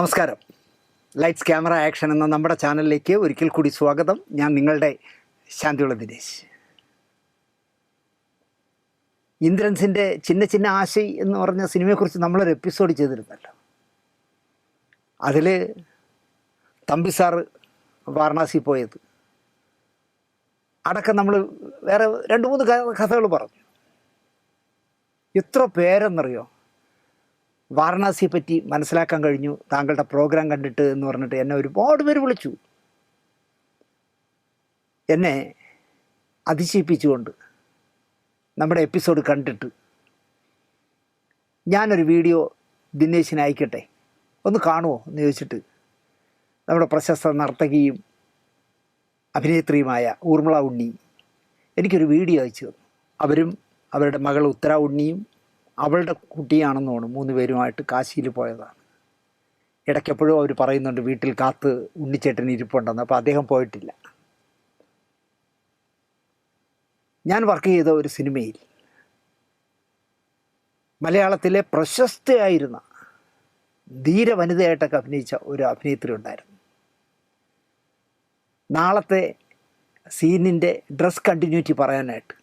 നമസ്കാരം. Lights camera action എന്ന നമ്മുടെ ചാനലിലേക്ക് ഒരിക്കൽ കൂടി സ്വാഗതം. ഞാൻ നിങ്ങളുടെ ശാന്തിയുള്ള ദിനേശ്. ഇന്ദ്രൻസിൻ്റെ ചിന്ന ചിന്ന ആശൈ എന്ന് പറഞ്ഞ സിനിമയെക്കുറിച്ച് നമ്മളൊരു എപ്പിസോഡ് ചെയ്തിരുന്നല്ലോ. അതിൽ തമ്പി സാറ് വാരണാസി പോയത് അടക്കം നമ്മൾ വേറെ 2-3 കഥകൾ പറഞ്ഞു. എത്ര പേരെന്നറിയോ വാരണാസിയെ പറ്റി മനസ്സിലാക്കാൻ കഴിഞ്ഞു താങ്കളുടെ പ്രോഗ്രാം കണ്ടിട്ട് എന്ന് പറഞ്ഞിട്ട് എന്നെ ഒരുപാട് പേര് വിളിച്ചു. എന്നെ അതിശയിപ്പിച്ചുകൊണ്ട് നമ്മുടെ എപ്പിസോഡ് കണ്ടിട്ട് ഞാനൊരു വീഡിയോ ദിനേശിന് അയക്കട്ടെ, ഒന്ന് കാണുമോ എന്ന് ചോദിച്ചിട്ട് നമ്മുടെ പ്രശസ്ത നർത്തകിയും അഭിനേത്രിയുമായ ഊർമിള ഉണ്ണി എനിക്കൊരു വീഡിയോ അയച്ചു തന്നു. അവരും അവരുടെ മകൾ ഉത്തര ഉണ്ണിയും അവളുടെ കുട്ടിയാണെന്ന് തോന്നുന്നു 3 പേരുമായിട്ട് കാശിയിൽ പോയതാണ്. ഇടയ്ക്കെപ്പോഴും അവർ പറയുന്നുണ്ട് വീട്ടിൽ കാത്ത് ഉണ്ണിച്ചേട്ടൻ ഇരിപ്പുണ്ടെന്ന്. അപ്പോൾ അദ്ദേഹം പോയിട്ടില്ല. ഞാൻ വർക്ക് ചെയ്ത ഒരു സിനിമയിൽ മലയാളത്തിലെ പ്രശസ്തയായിരുന്ന ധീര വനിതയായിട്ടൊക്കെ അഭിനയിച്ച ഒരു അഭിനേത്രി ഉണ്ടായിരുന്നു. നാളത്തെ സീനിൻ്റെ ഡ്രസ് കണ്ടിന്യൂറ്റി പറയാനായിട്ട്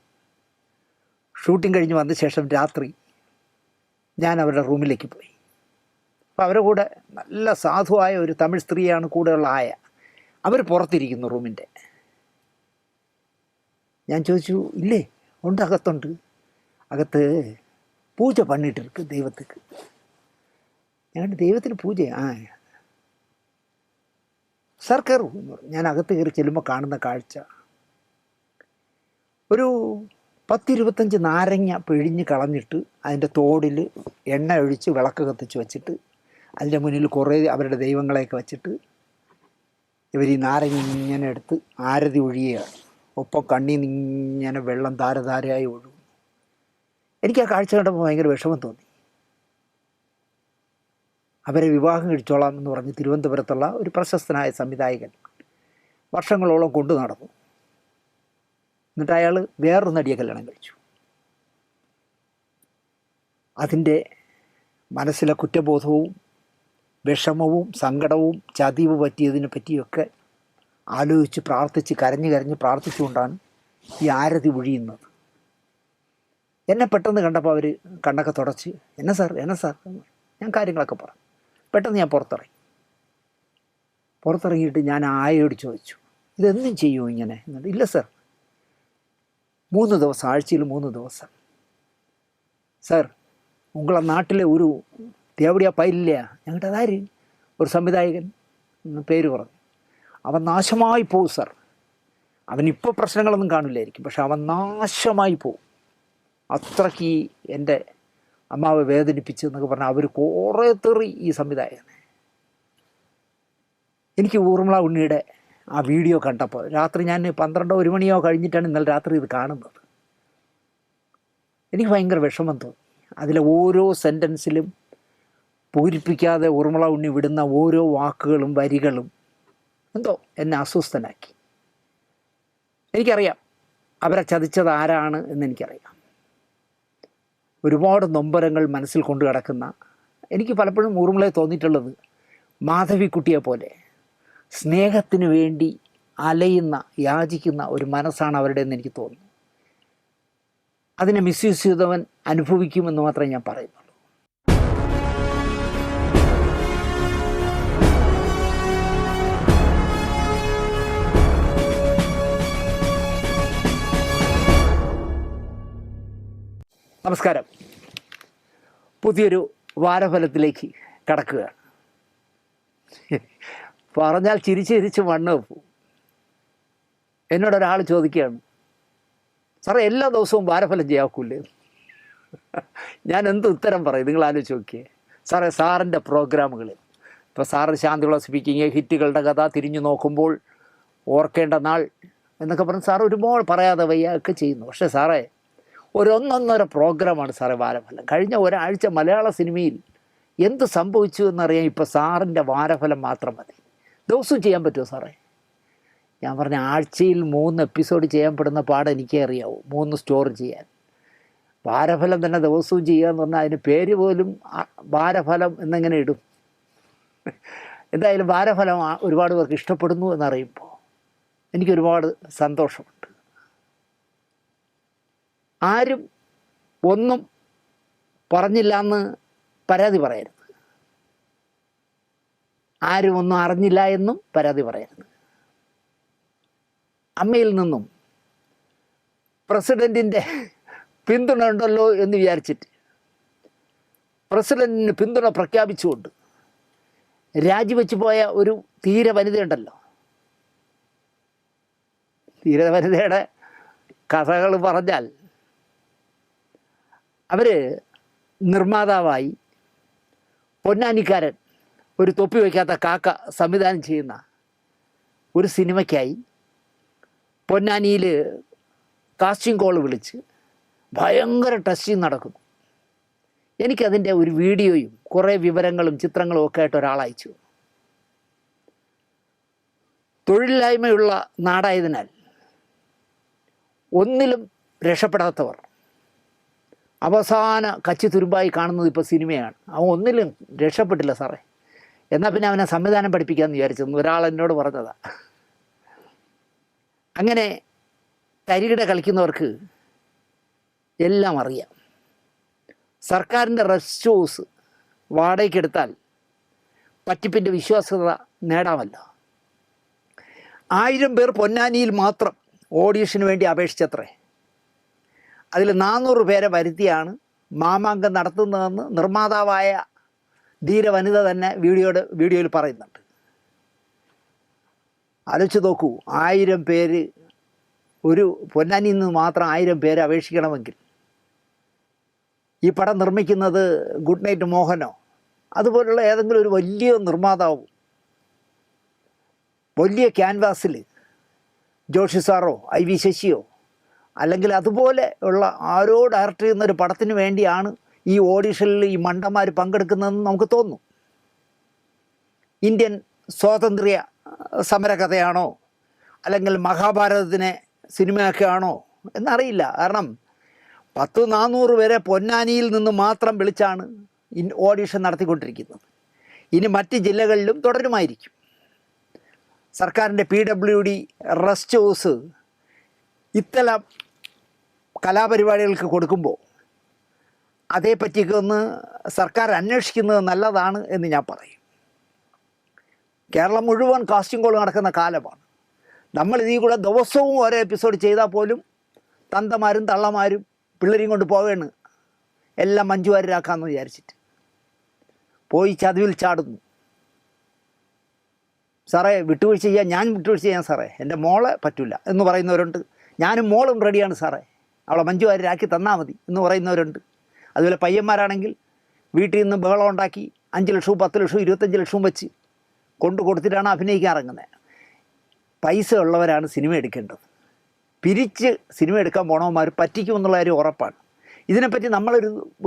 ഷൂട്ടിംഗ് കഴിഞ്ഞ് വന്ന ശേഷം രാത്രി ഞാൻ അവരുടെ റൂമിലേക്ക് പോയി. അപ്പോൾ അവരുടെ കൂടെ നല്ല സാധുവായ ഒരു തമിഴ് സ്ത്രീയാണ് കൂടെയുള്ള ആയ. അവർ പുറത്തിരിക്കുന്നു റൂമിൻ്റെ. ഞാൻ ചോദിച്ചു, ഇല്ലേ? ഉണ്ട്, അകത്തുണ്ട്. അകത്ത് പൂജ പണിയിട്ടിருக்கு ദൈവത്തിക്ക്. ഞാൻ ദൈവത്തിന് പൂജ? സാർ കയറൂ എന്ന് പറഞ്ഞു. ഞാൻ അകത്ത് കയറി ചെല്ലുമ്പോൾ കാണുന്ന കാഴ്ച, ഒരു 10-25 നാരങ്ങ പിഴിഞ്ഞ് കളഞ്ഞിട്ട് അതിൻ്റെ തോടിൽ എണ്ണ ഒഴിച്ച് വിളക്ക് കത്തിച്ച് വെച്ചിട്ട് അതിൻ്റെ മുന്നിൽ കുറേ അവരുടെ ദൈവങ്ങളെയൊക്കെ വെച്ചിട്ട് ഇവർ ഈ നാരങ്ങ ഇങ്ങനെ എടുത്ത് ആരതി ഒഴിയുകയാണ്. ഒപ്പം കണ്ണിൽ നിന്ന് ഇങ്ങനെ വെള്ളം ധാരധാരയായി ഒഴുകും. എനിക്ക് ആ കാഴ്ച കണ്ടപ്പോൾ ഭയങ്കര വിഷമം തോന്നി. അവരെ വിവാഹം കഴിച്ചോളാം എന്ന് പറഞ്ഞ് തിരുവനന്തപുരത്തുള്ള ഒരു പ്രശസ്തനായ സംവിധായകൻ വർഷങ്ങളോളം കൊണ്ടു നടന്നു. എന്നിട്ട് അയാൾ വേറൊരു നടിയെ കല്യാണം കഴിച്ചു. അതിൻ്റെ മനസ്സിലെ കുറ്റബോധവും വിഷമവും സങ്കടവും ചതിവ് പറ്റിയതിനെ പറ്റിയൊക്കെ ആലോചിച്ച് പ്രാർത്ഥിച്ച് കരഞ്ഞ് പ്രാർത്ഥിച്ചുകൊണ്ടാണ് ഈ ആരതി ഒഴിയുന്നത്. എന്നെ പെട്ടെന്ന് കണ്ടപ്പോൾ അവർ കണ്ണൊക്കെ തുടച്ച് എന്നെ സാർ ഞാൻ കാര്യങ്ങളൊക്കെ പറഞ്ഞു. പെട്ടെന്ന് ഞാൻ പുറത്തിറങ്ങിയിട്ട് ഞാൻ ആയയോട് ചോദിച്ചു, ഇതെന്നും ചെയ്യുമോ ഇങ്ങനെ? എന്നിട്ട് ഇല്ല സാർ, 3 ദിവസം, ആഴ്ചയിൽ 3 ദിവസം. സാർ, ഉങ്ങളെ നാട്ടിലെ ഒരു ദേവടിയാ പൈലില്ല? ഞങ്ങളുടെ അതാര്? ഒരു സംവിധായകൻ പേര് പറഞ്ഞു. അവൻ നാശമായി പോവും സാർ. അവനിപ്പോൾ പ്രശ്നങ്ങളൊന്നും കാണില്ലായിരിക്കും, പക്ഷെ അവൻ നാശമായി പോവും. അത്രയ്ക്ക് എൻ്റെ അമ്മാവ് വേദനിപ്പിച്ചു എന്നൊക്കെ പറഞ്ഞാൽ അവർ കുറേ തെറി ഈ സംവിധായകനെ. എനിക്ക് ഊർമിള ഉണ്ണിയുടെ ആ വീഡിയോ കണ്ടപ്പോൾ രാത്രി ഞാൻ 12-1 മണിയോ കഴിഞ്ഞിട്ടാണ് ഇന്നലെ രാത്രി ഇത് കാണുന്നത്. എനിക്ക് ഭയങ്കര വിഷമം തോന്നി. അതിലെ ഓരോ സെൻറ്റൻസിലും പൂരിപ്പിക്കാതെ ഊർമിള ഉണ്ണി വിടുന്ന ഓരോ വാക്കുകളും വരികളും എന്തോ എന്നെ അസ്വസ്ഥനാക്കി. എനിക്കറിയാം അവരെ ചതിച്ചത് ആരാണ് എന്നെനിക്കറിയാം. ഒരുപാട് നൊമ്പരങ്ങൾ മനസ്സിൽ കൊണ്ടു കിടക്കുന്ന, എനിക്ക് പലപ്പോഴും ഊർമിളയെ തോന്നിയിട്ടുള്ളത് മാധവിക്കുട്ടിയെ പോലെ സ്നേഹത്തിന് വേണ്ടി അലയുന്ന യാചിക്കുന്ന ഒരു മനസ്സാണ് അവരുടെ എന്ന് എനിക്ക് തോന്നുന്നു. അതിനെ മിസ്യൂസ് ചെയ്തവൻ അനുഭവിക്കുമെന്ന് മാത്രമേ ഞാൻ പറയുന്നുള്ളൂ. നമസ്കാരം. പുതിയൊരു വാരഫലത്തിലേക്ക് കടക്കുകയാണ്. പറഞ്ഞാൽ ചിരിച്ച് മണ്ണ് വെക്കും. എന്നോടൊരാൾ ചോദിക്കുകയാണ്, സാറേ എല്ലാ ദിവസവും വാരഫലം ചെയ്യാക്കൂലേ? ഞാൻ എന്ത് ഉത്തരം പറയും? നിങ്ങൾ ആലോചിച്ച് നോക്കിയേ. സാറേ, സാറിൻ്റെ പ്രോഗ്രാമുകളിൽ ഇപ്പോൾ സാറ് ശാന്തിയുള്ള സ്പീക്കിങ്, ഹിറ്റുകളുടെ കഥ, തിരിഞ്ഞു നോക്കുമ്പോൾ, ഓർക്കേണ്ട നാൾ എന്നൊക്കെ പറഞ്ഞ് സാർ ഒരുപാട് പറയാതെ വയ്യ ഒക്കെ ചെയ്യുന്നു. പക്ഷേ സാറേ, ഒരു 1.5 പ്രോഗ്രാമാണ് സാറേ വാരഫലം. കഴിഞ്ഞ ഒരാഴ്ച മലയാള സിനിമയിൽ എന്ത് സംഭവിച്ചു എന്നറിയാൻ ഇപ്പോൾ സാറിൻ്റെ വാരഫലം മാത്രം മതി. ദിവസവും ചെയ്യാൻ പറ്റുമോ സാറേ? ഞാൻ പറഞ്ഞ ആഴ്ചയിൽ 3 എപ്പിസോഡ് ചെയ്യാൻ പെടുന്ന പാട് എനിക്കേ അറിയാവൂ. 3 സ്റ്റോറി ചെയ്യാൻ. വാരഫലം തന്നെ ദിവസവും ചെയ്യുക എന്ന് പറഞ്ഞാൽ അതിന് പേര് പോലും വാരഫലം എന്നെങ്ങനെ ഇടും? എന്തായാലും വാരഫലം ഒരുപാട് പേർക്ക് ഇഷ്ടപ്പെടുന്നു എന്നറിയുമ്പോൾ എനിക്കൊരുപാട് സന്തോഷമുണ്ട്. ആരും ഒന്നും പറഞ്ഞില്ല എന്ന് പരാതി പറയരുത്, ആരും ഒന്നും അറിഞ്ഞില്ല എന്നും പരാതി പറയരുത്. അമ്മയിൽ നിന്നും പ്രസിഡൻറ്റിൻ്റെ പിന്തുണ ഉണ്ടല്ലോ എന്ന് വിചാരിച്ചിട്ട് പ്രസിഡൻറ്റിന് പിന്തുണ പ്രഖ്യാപിച്ചുകൊണ്ട് രാജിവെച്ച് പോയ ഒരു ധീര വനിതയുണ്ടല്ലോ. ധീര വനിതയുടെ കഥകൾ പറഞ്ഞാൽ അവർ നിർമ്മാതാവായി പൊന്നാനിക്കാരൻ, ഒരു തൊപ്പി വയ്ക്കാത്ത കാക്ക സംവിധാനം ചെയ്യുന്ന ഒരു സിനിമയ്ക്കായി പൊന്നാനിയിൽ കാസ്റ്റിംഗ് കോൾ വിളിച്ച് ഭയങ്കര ടെസ്റ്റിംഗ് നടക്കുന്നു. എനിക്കതിൻ്റെ ഒരു വീഡിയോയും കുറേ വിവരങ്ങളും ചിത്രങ്ങളും ഒക്കെ ആയിട്ട് ഒരാൾ അയച്ചു. തൊഴിലില്ലായ്മയുള്ള നാടായതിനാൽ ഒന്നിലും രക്ഷപ്പെടാത്തവർ അവസാന കച്ചി തുരുമ്പായി കാണുന്നത് ഇപ്പോൾ സിനിമയാണ്. അവൻ ഒന്നിലും രക്ഷപ്പെട്ടില്ല സാറേ. എന്നാൽ പിന്നെ അവനെ സംവിധാനം പഠിപ്പിക്കാമെന്ന് വിചാരിച്ചെന്ന് ഒരാൾ എന്നോട് പറഞ്ഞതാണ്. അങ്ങനെ തരികിട കളിക്കുന്നവർക്ക് എല്ലാം അറിയാം. സർക്കാരിൻ്റെ റെസ്റ്റ് ഹൗസ് വാടകയ്ക്കെടുത്താൽ പറ്റിപ്പിൻ്റെ വിശ്വാസ്യത നേടാമല്ലോ. 1000 പേർ പൊന്നാനിയിൽ മാത്രം ഓഡീഷന് വേണ്ടി അപേക്ഷിച്ചത്രേ. അതിൽ 400 പേരെ വരുത്തിയാണ് മാമാങ്കം നടത്തുന്നതെന്ന് നിർമ്മാതാവായ ധീര വനിത തന്നെ വീഡിയോയിൽ പറയുന്നുണ്ട്. ആലോചിച്ച് നോക്കൂ, 1000 പേര്, ഒരു പൊന്നാനിയിൽ നിന്ന് മാത്രം 1000 പേര് അപേക്ഷിക്കണമെങ്കിൽ ഈ പടം നിർമ്മിക്കുന്നത് ഗുഡ് നൈറ്റ് മോഹനോ അതുപോലുള്ള ഏതെങ്കിലും ഒരു വലിയ നിർമ്മാതാവും വലിയ ക്യാൻവാസിൽ ജോഷി സാറോ IV ശശിയോ അല്ലെങ്കിൽ അതുപോലെ ഉള്ള ആരോ ഡയറക്റ്റ് ചെയ്യുന്നൊരു പടത്തിന് വേണ്ടിയാണ് ഈ ഓഡിഷനിൽ ഈ മണ്ടന്മാർ പങ്കെടുക്കുന്നതെന്ന് നമുക്ക് തോന്നും. ഇന്ത്യൻ സ്വാതന്ത്ര്യ സമരകഥയാണോ അല്ലെങ്കിൽ മഹാഭാരതത്തിനെ സിനിമയൊക്കെയാണോ എന്നറിയില്ല. കാരണം 400 പേരെ പൊന്നാനിയിൽ നിന്ന് മാത്രം വിളിച്ചാണ് ഓഡിഷൻ നടത്തിക്കൊണ്ടിരിക്കുന്നത്. ഇനി മറ്റ് ജില്ലകളിലും തുടരുമായിരിക്കും. സർക്കാരിൻ്റെ PWD റെസ്റ്റ് ഹൗസ് ഇത്തരം കലാപരിപാടികൾക്ക് കൊടുക്കുമ്പോൾ അതേപ്പറ്റിയൊക്കെ ഒന്ന് സർക്കാർ അന്വേഷിക്കുന്നത് നല്ലതാണ് എന്ന് ഞാൻ പറയും. കേരളം മുഴുവൻ കാസ്റ്റിംഗ് കോൾ നടക്കുന്ന കാലമാണ്. നമ്മൾ ഇതിൽ കൂടെ ദിവസവും ഓരോ എപ്പിസോഡ് ചെയ്താൽ പോലും തന്തമാരും തള്ളമാരും പിള്ളേരെയും കൊണ്ട് പോവുകയാണ്, എല്ലാം മഞ്ജുവാര്യരാക്കാമെന്ന് വിചാരിച്ചിട്ട് പോയി ചതുവിൽ ചാടുന്നു. സാറേ വിട്ടുവീഴ്ച ചെയ്യാൻ, ഞാൻ വിട്ടുവീഴ്ച ചെയ്യാൻ സാറേ, എൻ്റെ മോളെ പറ്റില്ല എന്ന് പറയുന്നവരുണ്ട്. ഞാനും മോളും റെഡിയാണ് സാറേ, അവളെ മഞ്ജുവാര്യരാക്കി തന്നാൽ മതി എന്ന് പറയുന്നവരുണ്ട്. അതുപോലെ പയ്യന്മാരാണെങ്കിൽ വീട്ടിൽ നിന്ന് ബഹളം ഉണ്ടാക്കി 5 ലക്ഷവും 10 ലക്ഷവും 25 ലക്ഷവും വെച്ച് കൊടുത്തിട്ടാണ് അഭിനയിക്കാൻ ഇറങ്ങുന്നത്. പൈസ ഉള്ളവരാണ് സിനിമ എടുക്കേണ്ടത്. പിരിച്ച് സിനിമ എടുക്കാൻ പോണവന്മാർ പറ്റിക്കുമെന്നുള്ള കാര്യം ഉറപ്പാണ്. ഇതിനെപ്പറ്റി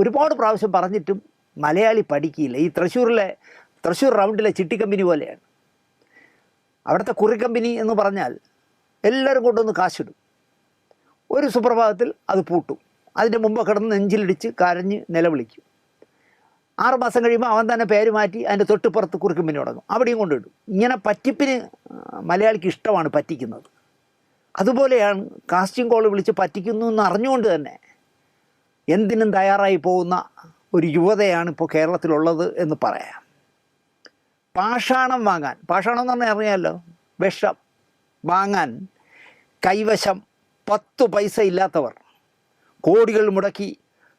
ഒരുപാട് പ്രാവശ്യം പറഞ്ഞിട്ടും മലയാളി പഠിക്കില്ല. ഈ തൃശ്ശൂർ റൗണ്ടിലെ ചിട്ടി കമ്പനി പോലെയാണ്. അവിടുത്തെ കുറി കമ്പനി എന്ന് പറഞ്ഞാൽ എല്ലാവരും കൊണ്ടുവന്ന് കാശിടും. ഒരു സുപ്രഭാതത്തിൽ അത് പൂട്ടും. അതിൻ്റെ മുമ്പ് കിടന്ന് നെഞ്ചിലിടിച്ച് കരഞ്ഞ് നിലവിളിക്കും. 6 മാസം കഴിയുമ്പോൾ അവൻ തന്നെ പേര് മാറ്റി അതിൻ്റെ തൊട്ടുപുറത്ത് കുറി കമ്പനി തുടങ്ങും, അവിടെയും കൊണ്ടിടും. ഇങ്ങനെ പറ്റിപ്പിന് മലയാളിക്ക് ഇഷ്ടമാണ് പറ്റിക്കുന്നത്. അതുപോലെയാണ് കാസ്റ്റിംഗ് കോൾ വിളിച്ച് പറ്റിക്കുന്നു എന്ന് അറിഞ്ഞുകൊണ്ട് തന്നെ എന്തിനും തയ്യാറായി പോകുന്ന ഒരു യുവതയാണ് ഇപ്പോൾ കേരളത്തിലുള്ളത് എന്ന് പറയാം. പാഷാണം വാങ്ങാൻ, പാഷാണം എന്ന് പറഞ്ഞാൽ അറിയാമല്ലോ, വിഷം വാങ്ങാൻ കൈവശം 10 പൈസ ഇല്ലാത്തവർ കോടികൾ മുടക്കി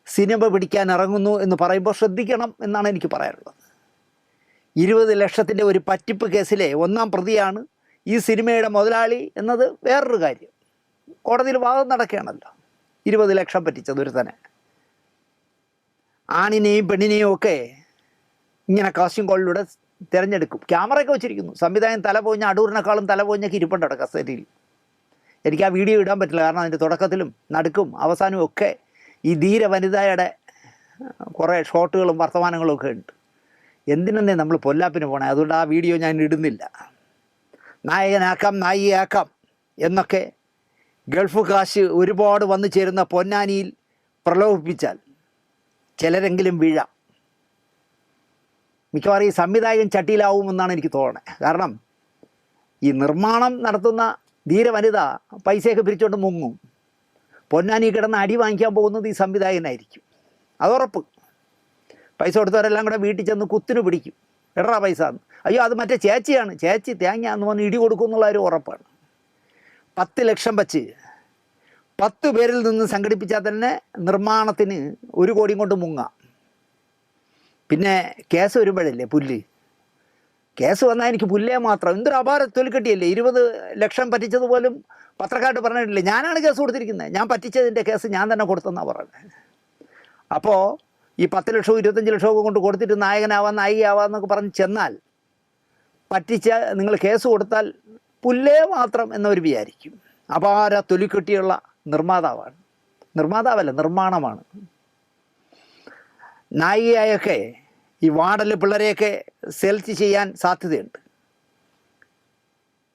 സിനിമ പിടിക്കാൻ ഇറങ്ങുന്നു എന്ന് പറയുമ്പോൾ ശ്രദ്ധിക്കണം എന്നാണ് എനിക്ക് പറയാനുള്ളത്. 20 ലക്ഷത്തിൻ്റെ ഒരു പറ്റിപ്പ് കേസിലെ 1-ാം പ്രതിയാണ് ഈ സിനിമയുടെ മുതലാളി എന്നത് വേറൊരു കാര്യം. കോടതിയിൽ വാദം നടക്കുകയാണല്ലോ. 20 ലക്ഷം പറ്റിച്ചത് ഒരു തന്നെ. ആണിനെയും പെണ്ണിനെയും ഒക്കെ ഇങ്ങനെ കാസ്റ്റിംഗ് കോളിലൂടെ തിരഞ്ഞെടുക്കും. ക്യാമറയൊക്കെ വെച്ചിരിക്കുന്നു. സംവിധായകൻ തല പോഞ്ഞ അടൂരിനേക്കാളും തല പോഞ്ഞൊക്കെ ഇരിപ്പുണ്ട് കസേരയിൽ. എനിക്ക് ആ വീഡിയോ ഇടാൻ പറ്റില്ല, കാരണം അതിൻ്റെ തുടക്കത്തിലും നടുക്കും അവസാനവും ഒക്കെ ഈ ധീര വനിതയുടെ കുറേ ഷോട്ടുകളും വർത്തമാനങ്ങളും ഒക്കെ ഉണ്ട്. എന്തിനെന്നേ നമ്മൾ പൊല്ലാപ്പിന് പോണേ, അതുകൊണ്ട് ആ വീഡിയോ ഞാൻ ഇടുന്നില്ല. നായകനാക്കാം നായികയാക്കാം എന്നൊക്കെ ഗൾഫ് കാശ് ഒരുപാട് വന്നു ചേരുന്ന പൊന്നാനിയിൽ പ്രലോഭിപ്പിച്ചാൽ ചിലരെങ്കിലും വീഴാം. മിക്കവാറും ഈ സംവിധായകൻ ചട്ടിയിലാവുമെന്നാണ് എനിക്ക് തോന്നുന്നത്. കാരണം ഈ നിർമ്മാണം നടത്തുന്ന ധീര വനിത പൈസയൊക്കെ പിരിച്ചുകൊണ്ട് മുങ്ങും. പൊന്നാനി കിടന്ന് അടി വാങ്ങിക്കാൻ പോകുന്നത് ഈ സംവിധായകനായിരിക്കും, അതുറപ്പ്. പൈസ കൊടുത്തവരെല്ലാം കൂടെ വീട്ടിൽ ചെന്ന് കുത്തിന് പിടിക്കും, എടാ പൈസ എന്ന്. അയ്യോ അത് മറ്റേ ചേച്ചിയാണ്, ചേച്ചി തേങ്ങ എന്ന് പറഞ്ഞ് ഇടി കൊടുക്കും എന്നുള്ള ഒരു ഉറപ്പാണ്. 10 ലക്ഷം വച്ച് 10 പേരിൽ നിന്ന് സംഘടിപ്പിച്ചാൽ തന്നെ നിർമ്മാണത്തിന് 1 കോടിയും കൊണ്ട് മുങ്ങാം. പിന്നെ കേസ് വരുമ്പോഴല്ലേ പുല്ല്. കേസ് വന്നാൽ എനിക്ക് പുല്ലേ മാത്രം. എന്തൊരു അപാര തൊലിക്കെട്ടിയല്ലേ. 20 ലക്ഷം പറ്റിച്ചതുപോലും പത്രക്കാട്ട് പറഞ്ഞിട്ടില്ലേ. ഞാനാണ് കേസ് കൊടുത്തിരിക്കുന്നത്, ഞാൻ പറ്റിച്ചതിൻ്റെ കേസ് ഞാൻ തന്നെ കൊടുത്തെന്നാണ് പറയുന്നത്. അപ്പോൾ ഈ 10 ലക്ഷവും 25 ലക്ഷമൊക്കെ കൊണ്ട് കൊടുത്തിട്ട് നായകനാവാം നായികയാവാന്നൊക്കെ പറഞ്ഞ് ചെന്നാൽ പറ്റിച്ച നിങ്ങൾ കേസ് കൊടുത്താൽ പുല്ലേ മാത്രം എന്നവർ വിചാരിക്കും. അപാര തൊലിക്കെട്ടിയുള്ള നിർമ്മാതാവാണ്. നിർമ്മാതാവല്ല, നിർമ്മാണമാണ്. നായികയായൊക്കെ ഈ വാർഡിലെ പിള്ളേരെയൊക്കെ സെലക്ട് ചെയ്യാൻ സാധ്യതയുണ്ട്.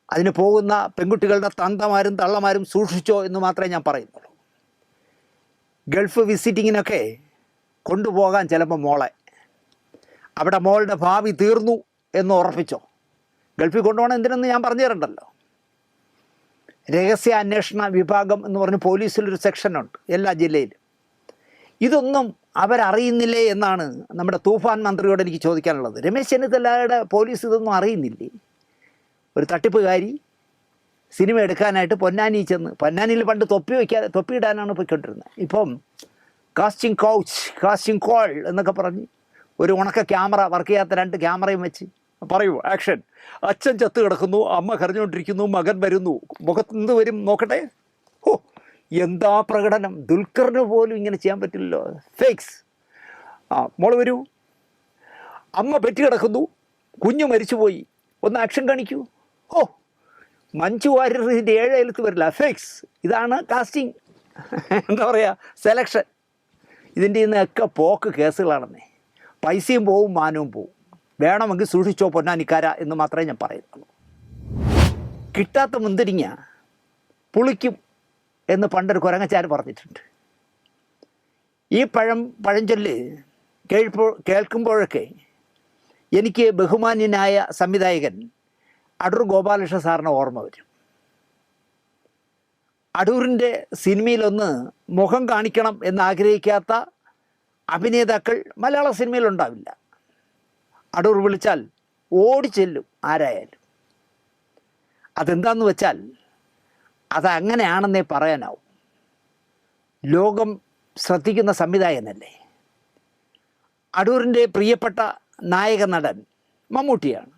അതിന് പോകുന്ന പെൺകുട്ടികളുടെ തന്തമാരും തള്ളമാരും സൂക്ഷിച്ചോ എന്ന് മാത്രമേ ഞാൻ പറയുന്നുള്ളൂ. ഗൾഫ് വിസിറ്റിങ്ങിനൊക്കെ കൊണ്ടുപോകാൻ ചിലപ്പോൾ മോളെ, അവിടെ മോളുടെ ഭാവി തീർന്നു എന്ന് ഉറപ്പിച്ചോ. ഗൾഫിൽ കൊണ്ടുപോകണം എന്തിനെന്ന് ഞാൻ പറഞ്ഞു തരണ്ടല്ലോ. രഹസ്യ അന്വേഷണ വിഭാഗം എന്ന് പറഞ്ഞ് പോലീസിലൊരു സെക്ഷനുണ്ട് എല്ലാ ജില്ലയിലും. ഇതൊന്നും അവരറിയുന്നില്ലേ എന്നാണ് നമ്മുടെ തൂഫാൻ മന്ത്രിയോട് എനിക്ക് ചോദിക്കാനുള്ളത്. രമേശ് ചെന്നിത്തലയുടെ പോലീസ് ഇതൊന്നും അറിയുന്നില്ലേ? ഒരു തട്ടിപ്പുകാരി സിനിമ എടുക്കാനായിട്ട് പൊന്നാനി ചെന്ന്, പൊന്നാനിയിൽ പണ്ട് തൊപ്പിയിടാനാണ് പോയിക്കൊണ്ടിരുന്നത്. ഇപ്പം കാസ്റ്റിംഗ് കൗച്ച്, കാസ്റ്റിംഗ് കോൾ എന്നൊക്കെ പറഞ്ഞ് ഒരു ഉണക്ക ക്യാമറ, വർക്ക് ചെയ്യാത്ത 2 ക്യാമറയും വെച്ച് പറയൂ ആക്ഷൻ. അച്ഛൻ ചത്ത് കിടക്കുന്നു, അമ്മ കരഞ്ഞുകൊണ്ടിരിക്കുന്നു, മകൻ വരുന്നു, മുഖത്തുനിന്ന് വരും നോക്കട്ടെ. ഓ എന്താ പ്രകടനം! ദുൽഖറിന് പോലും ഇങ്ങനെ ചെയ്യാൻ പറ്റില്ലല്ലോ. ഫേക്സ്. മോള് വരൂ, അമ്മ പെറ്റി കിടക്കുന്നു, കുഞ്ഞു മരിച്ചുപോയി, ഒന്ന് ആക്ഷൻ കാണിക്കൂ. ഓ മഞ്ജു വാര്യറിൻ്റെ 7 അയലത്ത് വരില്ല. ഫേക്സ്. ഇതാണ് കാസ്റ്റിംഗ്, എന്താ പറയുക, സെലക്ഷൻ. ഇതിൻ്റെ ഇന്നൊക്കെ പോക്ക് കേസുകളാണെന്നേ. പൈസയും പോവും, മാനവും പോവും. വേണമെങ്കിൽ സൂക്ഷിച്ചോ പൊന്നാനിക്കാര എന്ന് മാത്രമേ ഞാൻ പറയുന്നുള്ളൂ. കിട്ടാത്ത മുന്തിരിങ്ങ പുളിക്കും എന്ന് പണ്ടൊരു കുരങ്ങച്ചാർ പറഞ്ഞിട്ടുണ്ട്. ഈ പഴഞ്ചൊല്ല് കേൾക്കുമ്പോഴൊക്കെ എനിക്ക് ബഹുമാന്യനായ സംവിധായകൻ അടൂർ ഗോപാലകൃഷ്ണ സാറിന് ഓർമ്മ വരും. അടൂരിൻ്റെ സിനിമയിലൊന്ന് മുഖം കാണിക്കണം എന്നാഗ്രഹിക്കാത്ത അഭിനേതാക്കൾ മലയാള സിനിമയിലുണ്ടാവില്ല. അടൂർ വിളിച്ചാൽ ഓടിച്ചെല്ലും ആരായാലും. അതെന്താന്ന് വെച്ചാൽ അതങ്ങനെയാണെന്നേ പറയാനാവും. ലോകം ശ്രദ്ധിക്കുന്ന സംവിധായകനല്ലേ. അടൂരിൻ്റെ പ്രിയപ്പെട്ട നായക നടൻ മമ്മൂട്ടിയാണ്.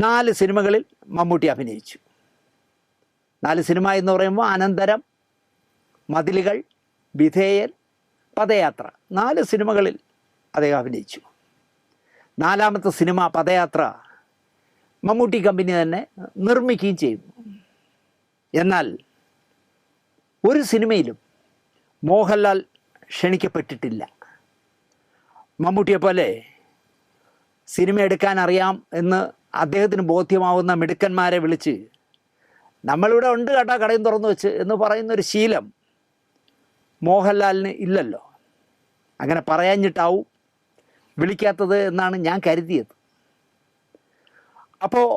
4 സിനിമകളിൽ മമ്മൂട്ടി അഭിനയിച്ചു. 4 സിനിമ എന്ന് പറയുമ്പോൾ അനന്തരം, മതിലുകൾ, വിധേയൻ, പദയാത്ര, 4 സിനിമകളിൽ അദ്ദേഹം അഭിനയിച്ചു. 4ാമത്തെ സിനിമ പദയാത്ര മമ്മൂട്ടി കമ്പനി തന്നെ നിർമ്മിക്കുകയും ചെയ്തു. എന്നാൽ ഒരു സിനിമയിലും മോഹൻലാൽ ക്ഷണിക്കപ്പെട്ടിട്ടില്ല. മമ്മൂട്ടിയെപ്പോലെ സിനിമ എടുക്കാൻ അറിയാം എന്ന് അദ്ദേഹത്തിന് ബോധ്യമാവുന്ന മിടുക്കന്മാരെ വിളിച്ച് നമ്മളിവിടെ ഉണ്ട് കേട്ടാ കടയും തുറന്നു വെച്ച് എന്ന് പറയുന്നൊരു ശീലം മോഹൻലാലിന് ഇല്ലല്ലോ. അങ്ങനെ പറയാഞ്ഞിട്ടാവും വിളിക്കാത്തത് എന്നാണ് ഞാൻ കരുതിയത്. അപ്പോൾ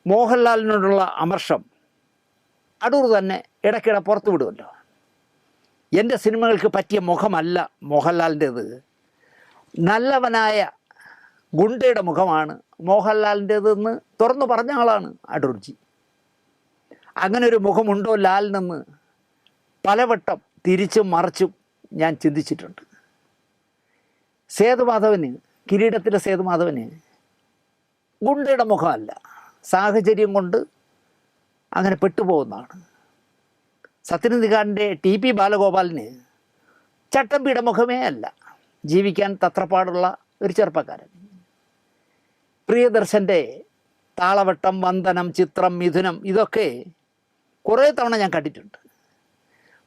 മോഹൻലാലിനോടുള്ള അമർഷം അടൂർ തന്നെ ഇടയ്ക്കിടെ പുറത്തു വിടുമല്ലോ. എൻ്റെ സിനിമകൾക്ക് പറ്റിയ മുഖമല്ല മോഹൻലാലിൻ്റേത്, നല്ലവനായ ഗുണ്ടയുടെ മുഖമാണ് മോഹൻലാലിൻ്റേതെന്ന് തുറന്നു പറഞ്ഞ ആളാണ് അടൂർജി. അങ്ങനെ ഒരു മുഖമുണ്ടോ ലാലിനെന്ന് പലവട്ടം തിരിച്ചും മറിച്ചും ഞാൻ ചിന്തിച്ചിട്ടുണ്ട്. സേതുമാധവന്, കിരീടത്തിലെ സേതുമാധവന് ഗുണ്ടയുടെ മുഖമല്ല, സാഹചര്യം കൊണ്ട് അങ്ങനെ പെട്ടുപോകുന്നതാണ്. സത്യനന്ദിക്കാടിൻ്റെ ടി.പി. ബാലഗോപാലിന് ചട്ടമ്പിയുടെ മുഖമേ അല്ല, ജീവിക്കാൻ തത്രപ്പാടുള്ള ഒരു ചെറുപ്പക്കാരൻ. പ്രിയദർശൻ്റെ താളവട്ടം, വന്ദനം, ചിത്രം, മിഥുനം ഇതൊക്കെ കുറേ തവണ ഞാൻ കണ്ടിട്ടുണ്ട്.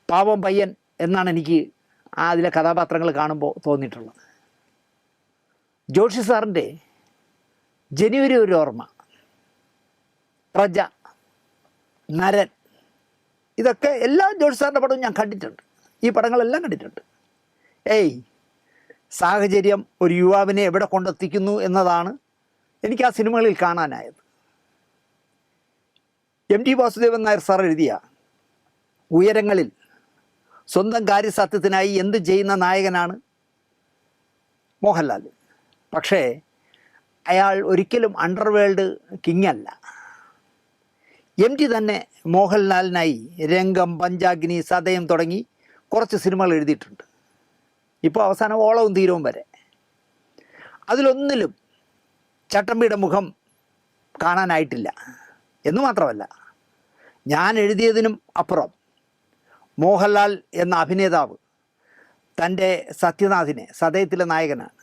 പാവം പയ്യൻ എന്നാണ് എനിക്ക് അതിലെ കഥാപാത്രങ്ങൾ കാണുമ്പോൾ തോന്നിയിട്ടുള്ളത്. ജോഷി സാറിൻ്റെ ജനുവരി ഒരു ഓർമ്മ, പ്രജ, നരൻ, ഇതൊക്കെ എല്ലാ ജോഷി സാറിൻ്റെ പടവും ഞാൻ കണ്ടിട്ടുണ്ട്. ഈ പടങ്ങളെല്ലാം കണ്ടിട്ടുണ്ട്. സാഹചര്യം ഒരു യുവാവിനെ എവിടെ കൊണ്ടെത്തിക്കുന്നു എന്നതാണ് എനിക്ക് ആ സിനിമകളിൽ കാണാനായത്. MT വാസുദേവൻ നായർ സാർ എഴുതിയ ഉയരങ്ങളിൽ സ്വന്തം കാര്യസത്യത്തിനായി എന്ത് ചെയ്യുന്ന നായകനാണ് മോഹൻലാൽ. പക്ഷേ അയാൾ ഒരിക്കലും അണ്ടർവേൾഡ് കിങ് അല്ല. MT തന്നെ മോഹൻലാലിനായി രംഗം, പഞ്ചാഗ്നി, സതയം തുടങ്ങി കുറച്ച് സിനിമകൾ എഴുതിയിട്ടുണ്ട്. ഇപ്പോൾ അവസാനം ഓളവും തീരവും വരെ. അതിലൊന്നിലും ചട്ടമ്പിയുടെ മുഖം കാണാനായിട്ടില്ല. എന്ന് മാത്രമല്ല, ഞാൻ എഴുതിയതിനും അപ്പുറം മോഹൻലാൽ എന്ന അഭിനേതാവ് തൻ്റെ സത്യനാഥിനെ, സതയത്തിലെ നായകനാണ്,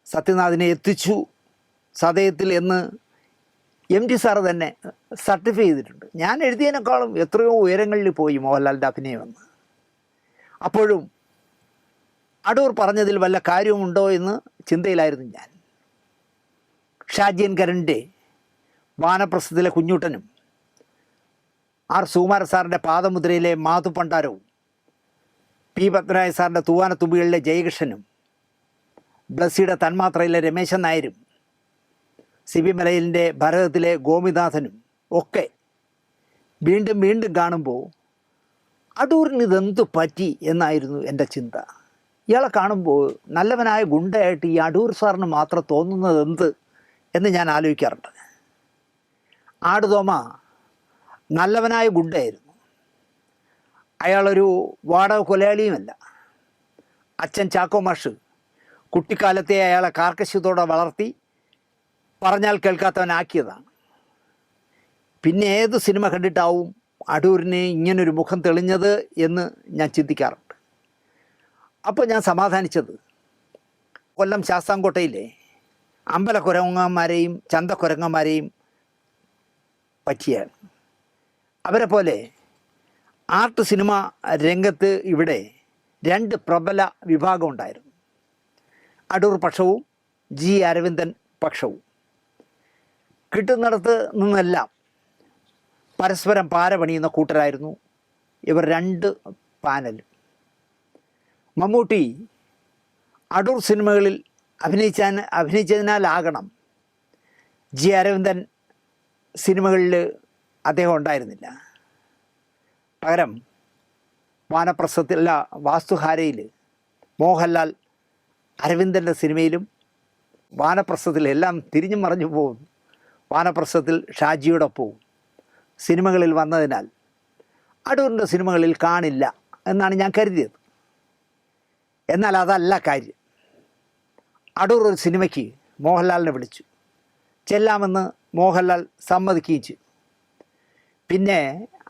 സത്യനാഥിനെ എത്തിച്ചു സതയത്തിൽ എന്ന് MT സാറ് തന്നെ സർട്ടിഫൈ ചെയ്തിട്ടുണ്ട്. ഞാൻ എഴുതിയതിനേക്കാളും എത്രയോ ഉയരങ്ങളിൽ പോയി മോഹൻലാലിൻ്റെ അഭിനയമെന്ന്. അപ്പോഴും അടൂർ പറഞ്ഞതിൽ വല്ല കാര്യവുമുണ്ടോ എന്ന് ചിന്തയിലായിരുന്നു ഞാൻ. ഷാജിയൻ കരണിൻ്റെ വാനപ്രസ്ഥത്തിലെ കുഞ്ഞൂട്ടനും R സുകുമാര സാറിൻ്റെ പാദമുദ്രയിലെ മാധു പണ്ടാരവും P പത്മനായ സാറിൻ്റെ തൂവാനത്തുമ്പികളിലെ ജയകൃഷ്ണനും ബ്ലസ്സിയുടെ തന്മാത്രയിലെ രമേശൻ നായരും CB മലയിലിൻ്റെ ഭരതത്തിലെ ഗോപിനാഥനും ഒക്കെ വീണ്ടും വീണ്ടും കാണുമ്പോൾ അടൂരിന് ഇതെന്ത് പറ്റി എന്നായിരുന്നു എൻ്റെ ചിന്ത. ഇയാളെ കാണുമ്പോൾ നല്ലവനായ ഗുണ്ടയായിട്ട് ഈ അടൂർ സാറിന് മാത്രം തോന്നുന്നത് എന്ത് എന്ന് ഞാൻ ആലോചിക്കാറുണ്ട്. ആടുതോമ നല്ലവനായ ഗുണ്ടയായിരുന്നു. അയാളൊരു വാടക കൊലയാളിയുമല്ല. അച്ഛൻ ചാക്കോ മാഷ് കുട്ടിക്കാലത്തെ അയാളെ കാർക്കശ്യത്തോടെ വളർത്തി പറഞ്ഞാൽ കേൾക്കാത്തവനാക്കിയതാണ്. പിന്നെ ഏത് സിനിമ കണ്ടിട്ടാവും അടൂരിന് ഇങ്ങനൊരു മുഖം തെളിഞ്ഞത് എന്ന് ഞാൻ ചിന്തിക്കാറുണ്ട്. അപ്പോൾ ഞാൻ സമാധാനിച്ചത് കൊല്ലം ശാസ്താംകോട്ടയിലെ അമ്പലക്കുരങ്ങന്മാരെയും ചന്തക്കുരങ്ങന്മാരെയും പറ്റിയാണ്. അവരെ പോലെ ആർട്ട് സിനിമ രംഗത്ത് ഇവിടെ 2 പ്രബല വിഭാഗം ഉണ്ടായിരുന്നു. അടൂർ പക്ഷവും G അരവിന്ദൻ പക്ഷവും. കിട്ടുന്നിടത്ത് നിന്നെല്ലാം പരസ്പരം പാര പണിയുന്ന കൂട്ടരായിരുന്നു ഇവർ 2 പാനലും. മമ്മൂട്ടി അടൂർ സിനിമകളിൽ അഭിനയിച്ചതിനാലാകണം G അരവിന്ദൻ സിനിമകളിൽ അദ്ദേഹം ഉണ്ടായിരുന്നില്ല. പകരം വാനപ്രസ്ഥത്തിലല്ല വാസ്തുഹാരയിൽ മോഹൻലാൽ അരവിന്ദൻ്റെ സിനിമയിലും വാനപ്രസ്ഥത്തിലെല്ലാം തിരിഞ്ഞു മറിഞ്ഞു പോകും. വാനപ്രസ്ഥത്തിൽ ഷാജിയോടൊപ്പവും സിനിമകളിൽ വന്നതിനാൽ അടൂരിൻ്റെ സിനിമകളിൽ കാണില്ല എന്നാണ് ഞാൻ കരുതിയത്. എന്നാൽ അതല്ല കാര്യം. അടൂർ ഒരു സിനിമയ്ക്ക് മോഹൻലാലിനെ വിളിച്ചു. ചെല്ലാമെന്ന് മോഹൻലാൽ സമ്മതിക്കുകയും ചെയ്തു. പിന്നെ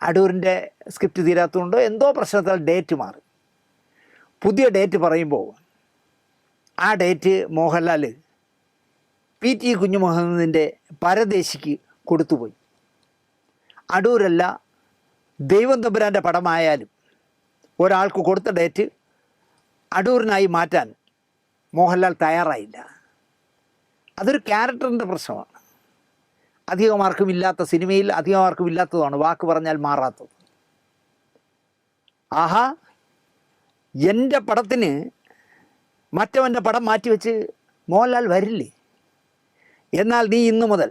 അടൂരിൻ്റെ സ്ക്രിപ്റ്റ് തീരാത്തതുകൊണ്ട് എന്തോ പ്രശ്നത്താൽ ഡേറ്റ് മാറി. പുതിയ ഡേറ്റ് പറയുമ്പോൾ ആ ഡേറ്റ് മോഹൻലാൽ PT കുഞ്ഞുമുഹമ്മദിൻ്റെ പരദേശിക്ക് കൊടുത്തുപോയി. അടൂരല്ല, ദൈവം തമ്പുരാൻ്റെ പടമായാലും ഒരാൾക്ക് കൊടുത്ത ഡേറ്റ് അടൂരിനായി മാറ്റാൻ മോഹൻലാൽ തയ്യാറായില്ല. അതൊരു ക്യാരക്ടറിൻ്റെ പ്രശ്നമാണ്. അധികമാർക്കും ഇല്ലാത്ത സിനിമയിൽ അധികമാർക്കും ഇല്ലാത്തതാണ് വാക്ക് പറഞ്ഞാൽ മാറാത്തത്. ആഹാ, എൻ്റെ പടത്തിന് മറ്റവൻ്റെ പടം മാറ്റിവെച്ച് മോഹൻലാൽ വരില്ലേ? എന്നാൽ നീ ഇന്നു മുതൽ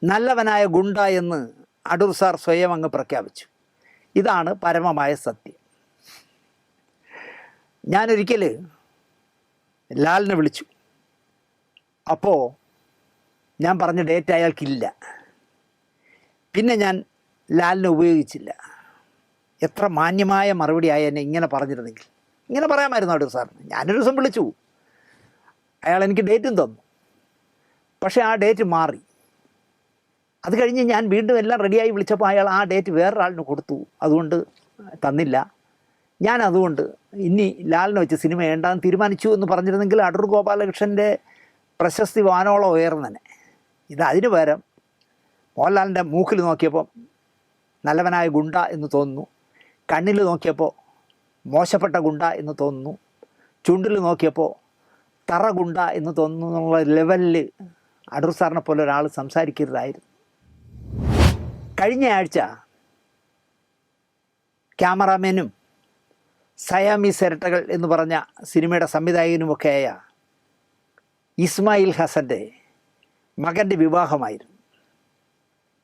നല്ലവനായ ഗുണ്ട എന്ന് അടൂർ സാർ സ്വയം അങ്ങ് പ്രഖ്യാപിച്ചു. ഇതാണ് പരമമായ സത്യം. ഞാനൊരിക്കൽ ലാലിനെ വിളിച്ചു. അപ്പോൾ ഞാൻ പറഞ്ഞ ഡേറ്റ് അയാൾക്കില്ല. പിന്നെ ഞാൻ ലാലിനെ ഉപയോഗിച്ചില്ല. എത്ര മാന്യമായ മറുപടി ആയി എന്നെ ഇങ്ങനെ പറഞ്ഞിരുന്നെങ്കിൽ. ഇങ്ങനെ പറയാമായിരുന്നു അടൂർ സാറിന്. ഞാനൊരു ദിവസം വിളിച്ചു, അയാൾ എനിക്ക് ഡേറ്റും തന്നു. പക്ഷേ ആ ഡേറ്റ് മാറി. അത് കഴിഞ്ഞ് ഞാൻ വീണ്ടും എല്ലാം റെഡിയായി വിളിച്ചപ്പോൾ അയാൾ ആ ഡേറ്റ് വേറൊരാളിന് കൊടുത്തു. അതുകൊണ്ട് തന്നില്ല. ഞാൻ അതുകൊണ്ട് ഇനി ലാലിനെ വെച്ച് സിനിമ വേണ്ടാന്ന് തീരുമാനിച്ചു എന്ന് പറഞ്ഞിരുന്നെങ്കിൽ അടൂർ ഗോപാലകൃഷ്ണൻ്റെ പ്രശസ്തി വാനോളം ഉയർന്നനെ. ഇത് അതിന് പകരം മോഹൻലാലിൻ്റെ മൂക്കിൽ നോക്കിയപ്പോൾ നല്ലവനായ ഗുണ്ട എന്ന് തോന്നുന്നു, കണ്ണിൽ നോക്കിയപ്പോൾ മോശപ്പെട്ട ഗുണ്ട എന്ന് തോന്നുന്നു, ചുണ്ടിൽ നോക്കിയപ്പോൾ തറ ഗുണ്ട എന്ന് തോന്നുന്നു എന്നുള്ള ലെവലിൽ അടൂർ സാറിനെ പോലെ ഒരാൾ സംസാരിക്കരുതായിരുന്നു. കഴിഞ്ഞ ആഴ്ച ക്യാമറാമാനും സയാമീസ് ഇരട്ടകൾ എന്ന് പറഞ്ഞ സിനിമയുടെ സംവിധായകനുമൊക്കെയായ ഇസ്മായിൽ ഹസൻ്റെ മകൻ്റെ വിവാഹമായിരുന്നു.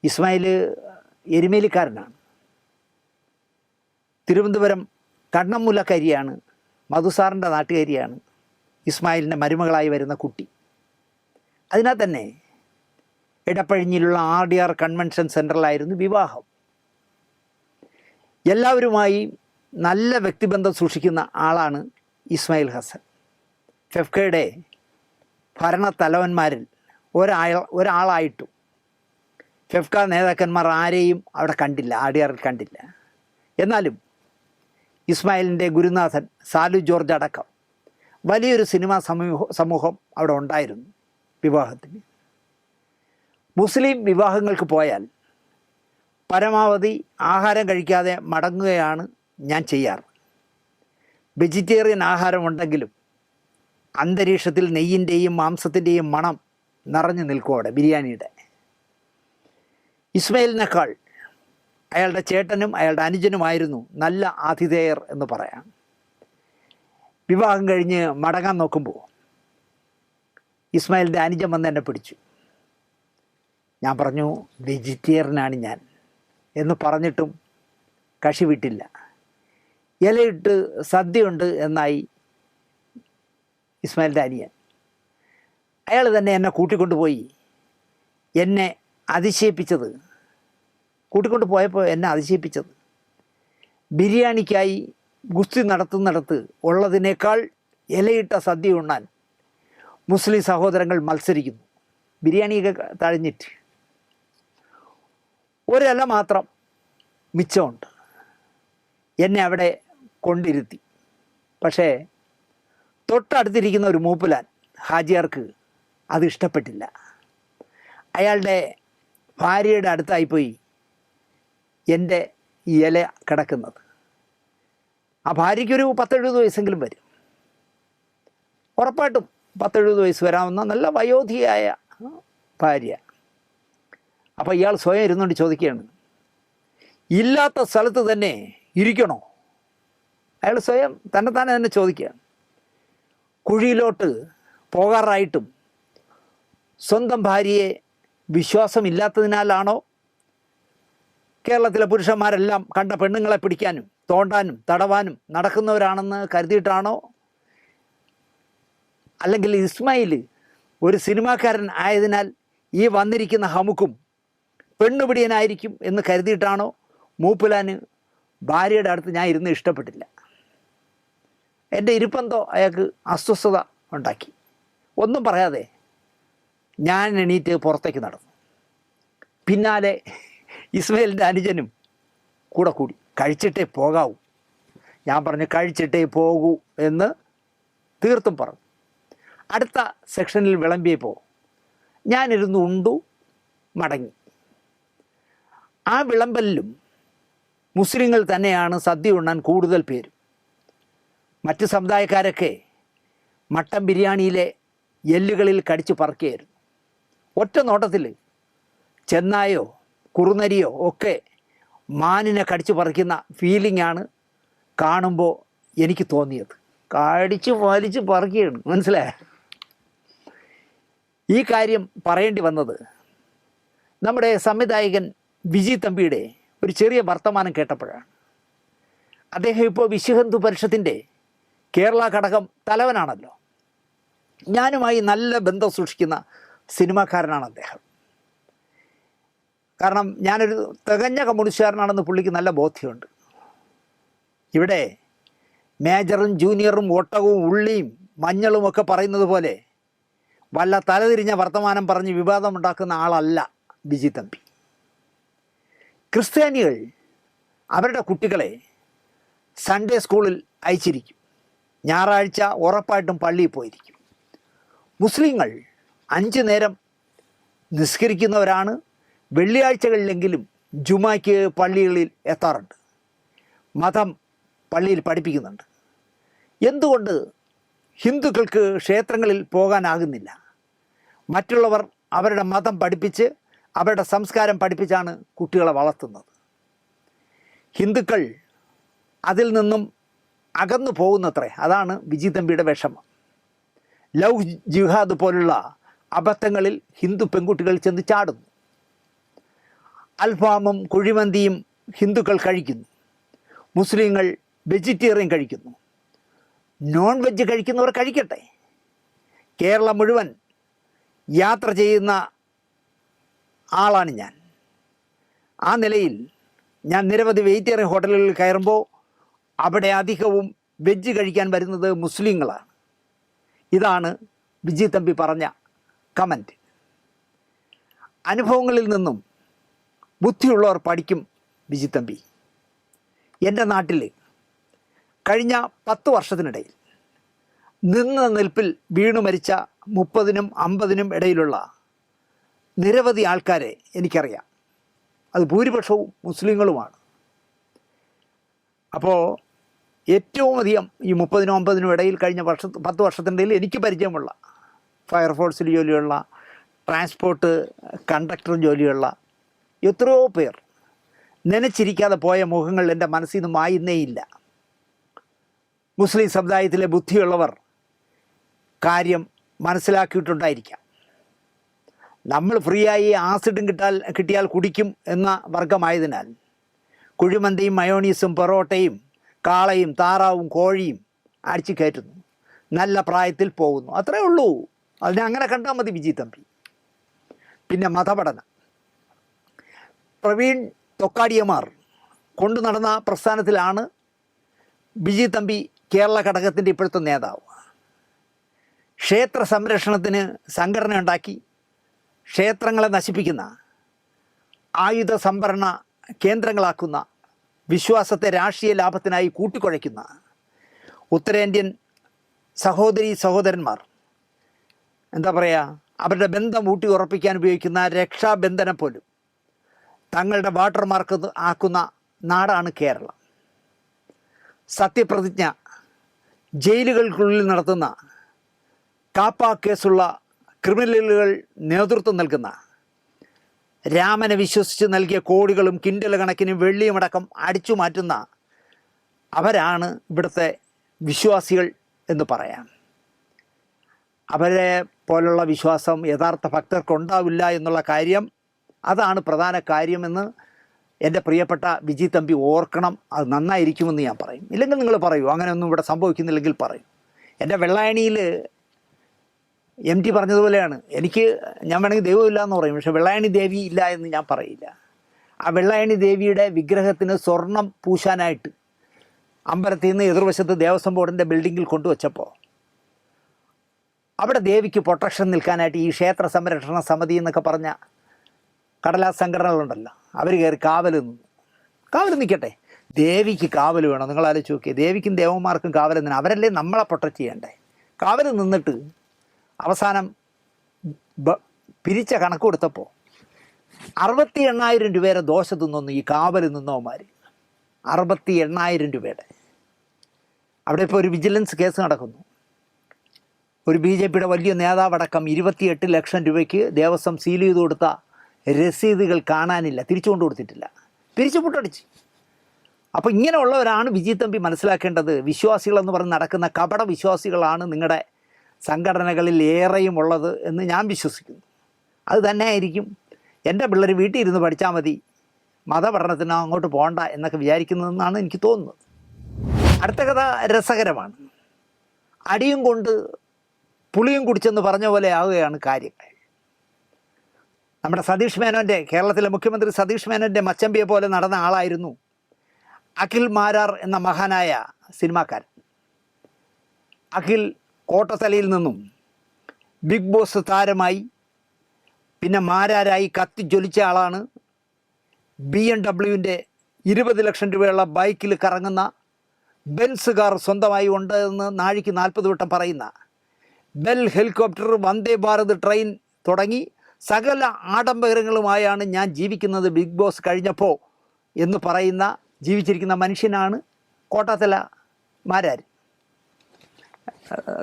ഇസ്മായിൽ എരുമേലിക്കാരനാണ്. തിരുവനന്തപുരം കണ്ണമ്മൂലക്കാരിയാണ്, മധുസാറിൻ്റെ നാട്ടുകാരിയാണ് ഇസ്മായിലിൻ്റെ മരുമകളായി വരുന്ന കുട്ടി. അതിനാൽ തന്നെ ഇടപ്പഴിഞ്ഞിലുള്ള RDR കൺവെൻഷൻ സെൻറ്ററിലായിരുന്നു വിവാഹം. എല്ലാവരുമായി നല്ല വ്യക്തിബന്ധം സൂക്ഷിക്കുന്ന ആളാണ് ഇസ്മായിൽ ഹസൻ. ഫെഫ്കയുടെ ഭരണത്തലവന്മാരിൽ ഒരാളായിട്ടും ഫെഫ്ക നേതാക്കന്മാർ ആരെയും അവിടെ കണ്ടില്ല, RDRൽ കണ്ടില്ല. എന്നാലും ഇസ്മായിലിൻ്റെ ഗുരുനാഥൻ സാലു ജോർജ് അടക്കം വലിയൊരു സിനിമാ സമൂഹം അവിടെ ഉണ്ടായിരുന്നു വിവാഹത്തിന്. മുസ്ലിം വിവാഹങ്ങൾക്ക് പോയാൽ പരമാവധി ആഹാരം കഴിക്കാതെ മടങ്ങുകയാണ് ഞാൻ ചെയ്യാറ്. വെജിറ്റേറിയൻ ആഹാരമുണ്ടെങ്കിലും അന്തരീക്ഷത്തിൽ നെയ്യിൻ്റെയും മാംസത്തിൻ്റെയും മണം നിറഞ്ഞു നിൽക്കും അവിടെ ബിരിയാണിയുടെ. ഇസ്മായിലിനേക്കാൾ അയാളുടെ ചേട്ടനും അയാളുടെ അനുജനുമായിരുന്നു നല്ല ആതിഥേയർ എന്ന് പറയാം. വിവാഹം കഴിഞ്ഞ് മടങ്ങാൻ നോക്കുമ്പോൾ ഇസ്മായിലിൻ്റെ അനുജൻ വന്ന് എന്നെ പിടിച്ചു. ഞാൻ പറഞ്ഞു വെജിറ്റേറിയനാണ് ഞാൻ എന്ന് പറഞ്ഞിട്ടും കക്ഷി വിട്ടില്ല. ഇലയിട്ട് സദ്യയുണ്ട് എന്നായി ഇസ്മായിലിൻ്റെ അനിയൻ. അയാൾ തന്നെ എന്നെ കൂട്ടിക്കൊണ്ടുപോയി എന്നെ അതിശയിപ്പിച്ചത്, കൂട്ടിക്കൊണ്ട് പോയപ്പോൾ എന്നെ അതിശയിപ്പിച്ചത് ബിരിയാണിക്കായി ഗുസ്തി നടത്തുന്നിടത്ത് ഉള്ളതിനേക്കാൾ ഇലയിട്ട സദ്യ ഉണ്ണാൻ മുസ്ലിം സഹോദരങ്ങൾ മത്സരിക്കുന്നു. ബിരിയാണിയൊക്കെ തഴഞ്ഞിട്ട് ഒരില മാത്രം മിച്ചമുണ്ട്. എന്നെ അവിടെ കൊണ്ടിരുത്തി. പക്ഷേ തൊട്ടടുത്തിരിക്കുന്ന ഒരു മൂപ്പലാൻ ഹാജിയാർക്ക് അത് ഇഷ്ടപ്പെട്ടില്ല. അയാളുടെ ഭാര്യയുടെ അടുത്തായിപ്പോയി എൻ്റെ ഈ ഇല കിടക്കുന്നത്. ആ ഭാര്യയ്ക്കൊരു 10-70 വയസ്സെങ്കിലും വരും, ഉറപ്പായിട്ടും 10-70 വയസ്സ് വരാവുന്ന നല്ല വയോധികയായ ഭാര്യ. അപ്പോൾ ഇയാൾ സ്വയം ഇരുന്നുകൊണ്ട് ചോദിക്കുകയാണ്, ഇല്ലാത്ത സ്ഥലത്ത് തന്നെ ഇരിക്കണോ? അയാൾ സ്വയം തന്നെ ചോദിക്കുകയാണ്. കുഴിയിലോട്ട് പോകാറായിട്ടും സ്വന്തം ഭാര്യയെ വിശ്വാസമില്ലാത്തതിനാലാണോ കേരളത്തിലെ പുരുഷന്മാരെല്ലാം കണ്ട പെണ്ണുങ്ങളെ പിടിക്കാനും തോണ്ടാനും തടവാനും നടക്കുന്നവരാണെന്ന് കരുതിയിട്ടാണോ? അല്ലെങ്കിൽ ഇസ്മായിൽ ഒരു സിനിമാക്കാരൻ ആയതിനാൽ ഈ വന്നിരിക്കുന്ന ഹമുക്കും പെണ്ണുപിടിയനായിരിക്കും എന്ന് കരുതിയിട്ടാണോ മൂപ്പലാന് ഭാര്യയുടെ അടുത്ത് ഞാൻ ഇരുന്ന് ഇഷ്ടപ്പെട്ടില്ല. എൻ്റെ ഇരിപ്പെന്തോ അയാൾക്ക് അസ്വസ്ഥത ഉണ്ടാക്കി. ഒന്നും പറയാതെ ഞാൻ എണീറ്റ് പുറത്തേക്ക് നടന്നു. പിന്നാലെ ഇസ്മായിലിൻ്റെ അനുജനും കൂടെ കൂടി. കഴിച്ചിട്ടേ പോകാവൂ. ഞാൻ പറഞ്ഞു കഴിച്ചിട്ടേ പോകൂ എന്ന് തീർത്തും പറഞ്ഞു. അടുത്ത സെക്ഷനിൽ വിളമ്പിയപ്പോൾ ഞാനിരുന്ന് ഉണ്ടു മടങ്ങി. ആ വിളമ്പലിലും മുസ്ലിങ്ങൾ തന്നെയാണ് സദ്യ ഉണ്ണാൻ കൂടുതൽ പേരും. മറ്റ് സമുദായക്കാരൊക്കെ മട്ടൻ ബിരിയാണിയിലെ എല്ലുകളിൽ കടിച്ചു പറക്കുകയായിരുന്നു. ഒറ്റ നോട്ടത്തിൽ ചെന്നായോ കുറുനരിയോ ഒക്കെ മാനിനെ കടിച്ചു പറിക്കുന്ന ഫീലിംഗാണ് കാണുമ്പോൾ എനിക്ക് തോന്നിയത്. കടിച്ചു വലിച്ച് പറിക്കുകയാണ്, മനസ്സിലായ? ഈ കാര്യം പറയേണ്ടി വന്നത് നമ്മുടെ സംവിധായകൻ വിജി തമ്പിയുടെ ഒരു ചെറിയ വർത്തമാനം കേട്ടപ്പോഴാണ്. അദ്ദേഹം ഇപ്പോൾ വിശ്വഹിന്ദു പരിഷത്തിൻ്റെ കേരള ഘടകം തലവനാണല്ലോ. ഞാനുമായി നല്ല ബന്ധം സൂക്ഷിക്കുന്ന സിനിമാക്കാരനാണ് അദ്ദേഹം. കാരണം ഞാനൊരു തികഞ്ഞ കമ്മ്യൂണിസ്റ്റുകാരനാണെന്ന് പുള്ളിക്ക് നല്ല ബോധ്യമുണ്ട്. ഇവിടെ മേജറും ജൂനിയറും ഒട്ടകവും ഉള്ളിയും മഞ്ഞളും ഒക്കെ പറയുന്നത് പോലെ വല്ല തലതിരിഞ്ഞ വർത്തമാനം പറഞ്ഞ് വിവാദമുണ്ടാക്കുന്ന ആളല്ല വിജി തമ്പി. ക്രിസ്ത്യാനികൾ അവരുടെ കുട്ടികളെ സൺഡേ സ്കൂളിൽ അയച്ചിരിക്കും, ഞായറാഴ്ച ഉറപ്പായിട്ടും പള്ളിയിൽ പോയിരിക്കും. മുസ്ലിങ്ങൾ 5 നേരം നിസ്കരിക്കുന്നവരാണ്. വെള്ളിയാഴ്ചകളിലെങ്കിലും ജുമായ്ക്ക് പള്ളികളിൽ എത്താറുണ്ട്, മതം പള്ളിയിൽ പഠിപ്പിക്കുന്നുണ്ട്. എന്തുകൊണ്ട് ഹിന്ദുക്കൾക്ക് ക്ഷേത്രങ്ങളിൽ പോകാനാകുന്നില്ല? മറ്റുള്ളവർ അവരുടെ മതം പഠിപ്പിച്ച് അവരുടെ സംസ്കാരം പഠിപ്പിച്ചാണ് കുട്ടികളെ വളർത്തുന്നത്. ഹിന്ദുക്കൾ അതിൽ നിന്നും അകന്നു പോകുന്നത്രേ. അതാണ് വിജി തമ്പിയുടെ വിഷമം. ലവ് ജിഹാദ് പോലുള്ള അബദ്ധങ്ങളിൽ ഹിന്ദു പെൺകുട്ടികൾ ചെന്ന് ചാടുന്നു. അൽഫാമും കുഴിമന്തിയും ഹിന്ദുക്കൾ കഴിക്കുന്നു, മുസ്ലിങ്ങൾ വെജിറ്റേറിയൻ കഴിക്കുന്നു. നോൺ വെജ് കഴിക്കുന്നവർ കഴിക്കട്ടെ. കേരളം മുഴുവൻ യാത്ര ചെയ്യുന്ന ആളാണ് ഞാൻ. ആ നിലയിൽ ഞാൻ നിരവധി വെജിറ്റേറിയൻ ഹോട്ടലുകളിൽ കയറുമ്പോൾ അവിടെ അധികവും വെജ് കഴിക്കാൻ വരുന്നത് മുസ്ലിങ്ങളാണ്. ഇതാണ് വിജി തമ്പി പറഞ്ഞ കമൻറ്റ്. അനുഭവങ്ങളിൽ നിന്നും ബുദ്ധിയുള്ളവർ പഠിക്കും. വിജി തമ്പി, എൻ്റെ നാട്ടിൽ കഴിഞ്ഞ 10 വർഷത്തിനിടയിൽ നിന്ന നിൽപ്പിൽ വീണു മരിച്ച 30നും 50നും ഇടയിലുള്ള നിരവധി ആൾക്കാരെ എനിക്കറിയാം. അത് ഭൂരിപക്ഷവും മുസ്ലിങ്ങളുമാണ്. അപ്പോൾ ഏറ്റവും അധികം ഈ 30നും 50നും ഇടയിൽ കഴിഞ്ഞ 10 വർഷത്തിനിടയിൽ എനിക്ക് പരിചയമുള്ള ഫയർഫോഴ്സിൽ ജോലിയുള്ള, ട്രാൻസ്പോർട്ട് കണ്ടക്ടർ ജോലിയുള്ള എത്രയോ പേർ നനച്ചിരിക്കാതെ പോയ മുഖങ്ങൾ എൻ്റെ മനസ്സിൽ നിന്ന് മായുന്നേയില്ല. മുസ്ലിം സമുദായത്തിലെ ബുദ്ധിയുള്ളവർ കാര്യം മനസ്സിലാക്കിയിട്ടുണ്ടായിരിക്കാം. നമ്മൾ ഫ്രീ ആയി ആസിഡും കിട്ടിയാൽ കുടിക്കും എന്ന വർഗമായതിനാൽ കുഴിമന്തിയും മയോണീസും പൊറോട്ടയും കാളയും താറാവും കോഴിയും അടിച്ചു കയറ്റുന്നു, നല്ല പ്രായത്തിൽ പോകുന്നു. അത്രേ ഉള്ളൂ. അതിനെ അങ്ങനെ കണ്ടാൽ മതി വിജി തമ്പി. പിന്നെ മതപഠനം. പ്രവീൺ തൊക്കാടിയമാർ കൊണ്ടു നടന്ന പ്രസ്ഥാനത്തിലാണ് വിജി തമ്പി കേരള ഘടകത്തിൻ്റെ ഇപ്പോഴത്തെ നേതാവ്. ക്ഷേത്ര സംരക്ഷണത്തിന് സംഘടന ഉണ്ടാക്കി ക്ഷേത്രങ്ങളെ നശിപ്പിക്കുന്ന, ആയുധ സംഭരണ കേന്ദ്രങ്ങളാക്കുന്ന, വിശ്വാസത്തെ രാഷ്ട്രീയ ലാഭത്തിനായി കൂട്ടിക്കുഴയ്ക്കുന്ന ഉത്തരേന്ത്യൻ സഹോദരീ സഹോദരന്മാർ എന്താ പറയുക, അവരുടെ ബന്ധം ഊട്ടി ഉറപ്പിക്കാൻ ഉപയോഗിക്കുന്ന രക്ഷാബന്ധനം പോലും തങ്ങളുടെ വാട്ടർ മാർക്ക് ആക്കുന്ന നാടാണ് കേരളം. സത്യപ്രതിജ്ഞ ജയിലുകൾക്കുള്ളിൽ നടത്തുന്ന കാപ്പ കേസുള്ള ക്രിമിനലുകൾ നേതൃത്വം നൽകുന്ന, രാമനെ വിശ്വസിച്ച് നൽകിയ കോടികളും കിൻഡൽ കണക്കിന് വെള്ളിയുമടക്കം അടിച്ചു മാറ്റുന്ന അവരാണ് ഇവിടുത്തെ വിശ്വാസികൾ എന്ന് പറയാം. അവരെ പോലുള്ള വിശ്വാസം യഥാർത്ഥ ഭക്തർക്കുണ്ടാവില്ല എന്നുള്ള കാര്യം, അതാണ് പ്രധാന കാര്യമെന്ന് എൻ്റെ പ്രിയപ്പെട്ട വിജി തമ്പി ഓർക്കണം. അത് നന്നായിരിക്കുമെന്ന് ഞാൻ പറയും. ഇല്ലെങ്കിൽ നിങ്ങൾ പറയൂ, അങ്ങനെയൊന്നും ഇവിടെ സംഭവിക്കുന്നില്ലെങ്കിൽ പറയും. എൻ്റെ വെള്ളായണിയിൽ MT പറഞ്ഞതുപോലെയാണ്, ഞാൻ വേണമെങ്കിൽ ദൈവമില്ല എന്ന് പറയും, പക്ഷേ വെള്ളായണി ദേവി ഇല്ല എന്ന് ഞാൻ പറയില്ല. ആ വെള്ളായണി ദേവിയുടെ വിഗ്രഹത്തിന് സ്വർണം പൂശാനായിട്ട് അമ്പലത്തിൽ നിന്ന് എതിർവശത്ത് ദേവസ്വം ബോർഡിൻ്റെ ബിൽഡിങ്ങിൽ കൊണ്ടുവച്ചപ്പോൾ അവിടെ ദേവിക്ക് പ്രൊട്ടക്ഷൻ നിൽക്കാനായിട്ട് ഈ ക്ഷേത്ര സംരക്ഷണ സമിതി എന്നൊക്കെ പറഞ്ഞ കടലാസ് സംഘടനകളുണ്ടല്ലോ, അവർ കയറി കാവൽ നിൽക്കട്ടെ. ദേവിക്ക് കാവൽ വേണം. നിങ്ങൾ ആലോചിച്ച് നോക്കിയേ, ദേവിക്കും ദേവന്മാർക്കും കാവൽ നിന്നു. അവരല്ലേ നമ്മളെ പ്രൊട്ടക്റ്റ് ചെയ്യണ്ടേ? കാവൽ നിന്നിട്ട് അവസാനം പിരിച്ച കണക്ക് കൊടുത്തപ്പോൾ 68,000 രൂപയുടെ ദോശ തിന്നൊന്നു ഈ കാവൽ നിന്നവന്മാർ. 68,000 രൂപയുടെ. അവിടെ ഇപ്പോൾ ഒരു വിജിലൻസ് കേസ് നടക്കുന്നു. ഒരു BJPയുടെ വലിയ നേതാവടക്കം 28 ലക്ഷം രൂപയ്ക്ക് ദേവസ്വം സീൽ ചെയ്ത് കൊടുത്ത രസീതുകൾ കാണാനില്ല, തിരിച്ചു കൊണ്ടു കൊടുത്തിട്ടില്ല, പിരിച്ചു പുട്ടടിച്ച്. അപ്പോൾ ഇങ്ങനെയുള്ളവരാണ് വിജി തമ്പി മനസ്സിലാക്കേണ്ടത്. വിശ്വാസികളെന്ന് പറഞ്ഞ് നടക്കുന്ന കപട വിശ്വാസികളാണ് നിങ്ങളുടെ സംഘടനകളിൽ ഏറെയും ഉള്ളത് എന്ന് ഞാൻ വിശ്വസിക്കുന്നു. അത് തന്നെ ആയിരിക്കും എൻ്റെ പിള്ളേർ വീട്ടിൽ ഇരുന്ന് പഠിച്ചാൽ മതി, മതപഠനത്തിന് അങ്ങോട്ട് പോകണ്ട എന്നൊക്കെ വിചാരിക്കുന്നതെന്നാണ് എനിക്ക് തോന്നുന്നത്. അടുത്ത കഥ രസകരമാണ്. അടിയും കൊണ്ട് പുളിയും കുടിച്ചെന്ന് പറഞ്ഞ പോലെ ആവുകയാണ് കാര്യങ്ങൾ. നമ്മുടെ സതീഷ് മേനോൻ്റെ, കേരളത്തിലെ മുഖ്യമന്ത്രി സതീഷ് മേനോൻ്റെ മച്ചമ്പിയെ പോലെ നടന്ന ആളായിരുന്നു അഖിൽ മാരാർ എന്ന മഹാനായ സിനിമാക്കാരൻ. അഖിൽ കോട്ടത്തലയിൽ നിന്നും ബിഗ് ബോസ് താരമായി, പിന്നെ മാരാരായി കത്തിജ്വലിച്ച ആളാണ്. BMW 20 ലക്ഷം രൂപയുള്ള ബൈക്കിൽ കറങ്ങുന്ന, ബെൻസ് കാർ സ്വന്തമായി ഉണ്ട് എന്ന് നാഴിക്ക് 40 വട്ടം പറയുന്ന, bell helicopter, Vande Bharat train തുടങ്ങി സകല ആഡംബരങ്ങളുമായാണ് ഞാൻ ജീവിക്കുന്നത് ബിഗ് ബോസ് കഴിഞ്ഞപ്പോൾ എന്ന് പറയുന്ന ജീവിച്ചിരിക്കുന്ന മനുഷ്യനാണ് കോട്ടാത്തല മാരാർ.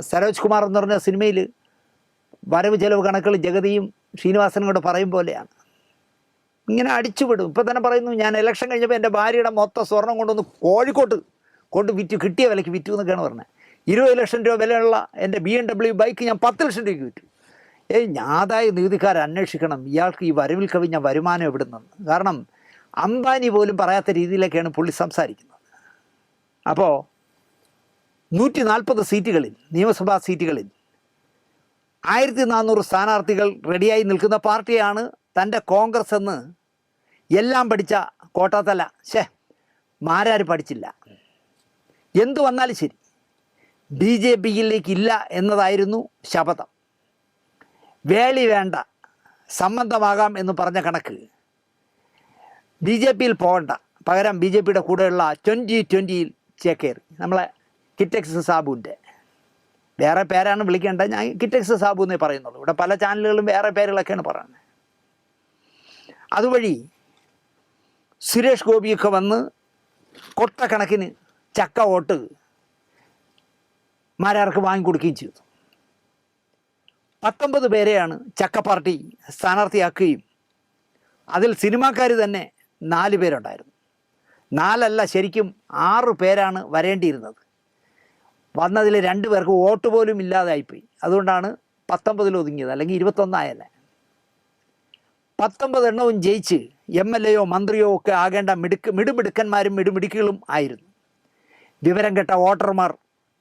സരോജ് കുമാർ എന്ന് പറഞ്ഞ സിനിമയിൽ വരവ് ചെലവ് കണക്കുകൾ ജഗതിയും ശ്രീനിവാസനും കൂടെ പറയും പോലെയാണ്. ഇങ്ങനെ അടിച്ചുവിടും. ഇപ്പം തന്നെ പറയുന്നു, ഞാൻ ഇലക്ഷൻ കഴിഞ്ഞപ്പോൾ എൻ്റെ ഭാര്യയുടെ മൊത്തം സ്വർണം കൊണ്ടൊന്ന് കൊണ്ട് വിറ്റു, കിട്ടിയ വിലയ്ക്ക് വിറ്റു എന്നൊക്കെയാണ് പറഞ്ഞത്. 20 ലക്ഷം രൂപ വിലയുള്ള എൻ്റെ BMW ബൈക്ക് ഞാൻ 10 ലക്ഷം രൂപയ്ക്ക് വിറ്റു. ആദായ നികുതിക്കാർ അന്വേഷിക്കണം ഇയാൾക്ക് ഈ വരവിൽ കവിഞ്ഞ വരുമാനം എവിടെ നിന്ന്. കാരണം അംബാനി പോലും പറയാത്ത രീതിയിലൊക്കെയാണ് പുള്ളി സംസാരിക്കുന്നത്. അപ്പോൾ 140 സീറ്റുകളിൽ, നിയമസഭാ സീറ്റുകളിൽ 1400 സ്ഥാനാർത്ഥികൾ റെഡിയായി നിൽക്കുന്ന പാർട്ടിയാണ് തൻ്റെ കോൺഗ്രസ് എന്ന് എല്ലാം പഠിച്ച കോട്ടാത്തല മാരാർ പഠിച്ചില്ല. എന്തു വന്നാലും ശരി BJPയിലേക്ക് ഇല്ല എന്നതായിരുന്നു ശപഥം. വേളി വേണ്ട, സംബന്ധമാകാം എന്ന് പറഞ്ഞ കണക്ക് BJPയിൽ പോകണ്ട, പകരം BJPയുടെ കൂടെയുള്ള 2020യിൽ ചേക്കേറി. നമ്മളെ കിറ്റക്സ് സാബുവിൻ്റെ വേറെ പേരാണ് വിളിക്കേണ്ടത്, ഞാൻ കിറ്റക്സ് സാബു എന്നേ പറയുന്നുള്ളൂ. ഇവിടെ പല ചാനലുകളും വേറെ പേരുകളൊക്കെയാണ് പറയുന്നത്. അതുവഴി സുരേഷ് ഗോപിയൊക്കെ വന്ന് കൊട്ടക്കണക്കിന് ചക്ക വോട്ട് മാരാർക്ക് വാങ്ങിക്കൊടുക്കുകയും ചെയ്തു. 19 പേരെയാണ് ചക്ക പാർട്ടി സ്ഥാനാർത്ഥിയാക്കുകയും അതിൽ സിനിമാക്കാർ തന്നെ 4 പേരുണ്ടായിരുന്നു. 4 അല്ല, ശരിക്കും 6 പേരാണ് വരേണ്ടിയിരുന്നത്. വന്നതിൽ 2 പേർക്ക് വോട്ട് പോലും ഇല്ലാതായിപ്പോയി. അതുകൊണ്ടാണ് 19 ഒതുങ്ങിയത്, അല്ലെങ്കിൽ 21 ആയല്ലേ. 19 എണ്ണവും ജയിച്ച് MLA യോ മന്ത്രിയോ ഒക്കെ ആകേണ്ട മിടുമിടുക്കന്മാരും മിടുമിടുക്കുകളും ആയിരുന്നു. വിവരം കെട്ട വോട്ടർമാർ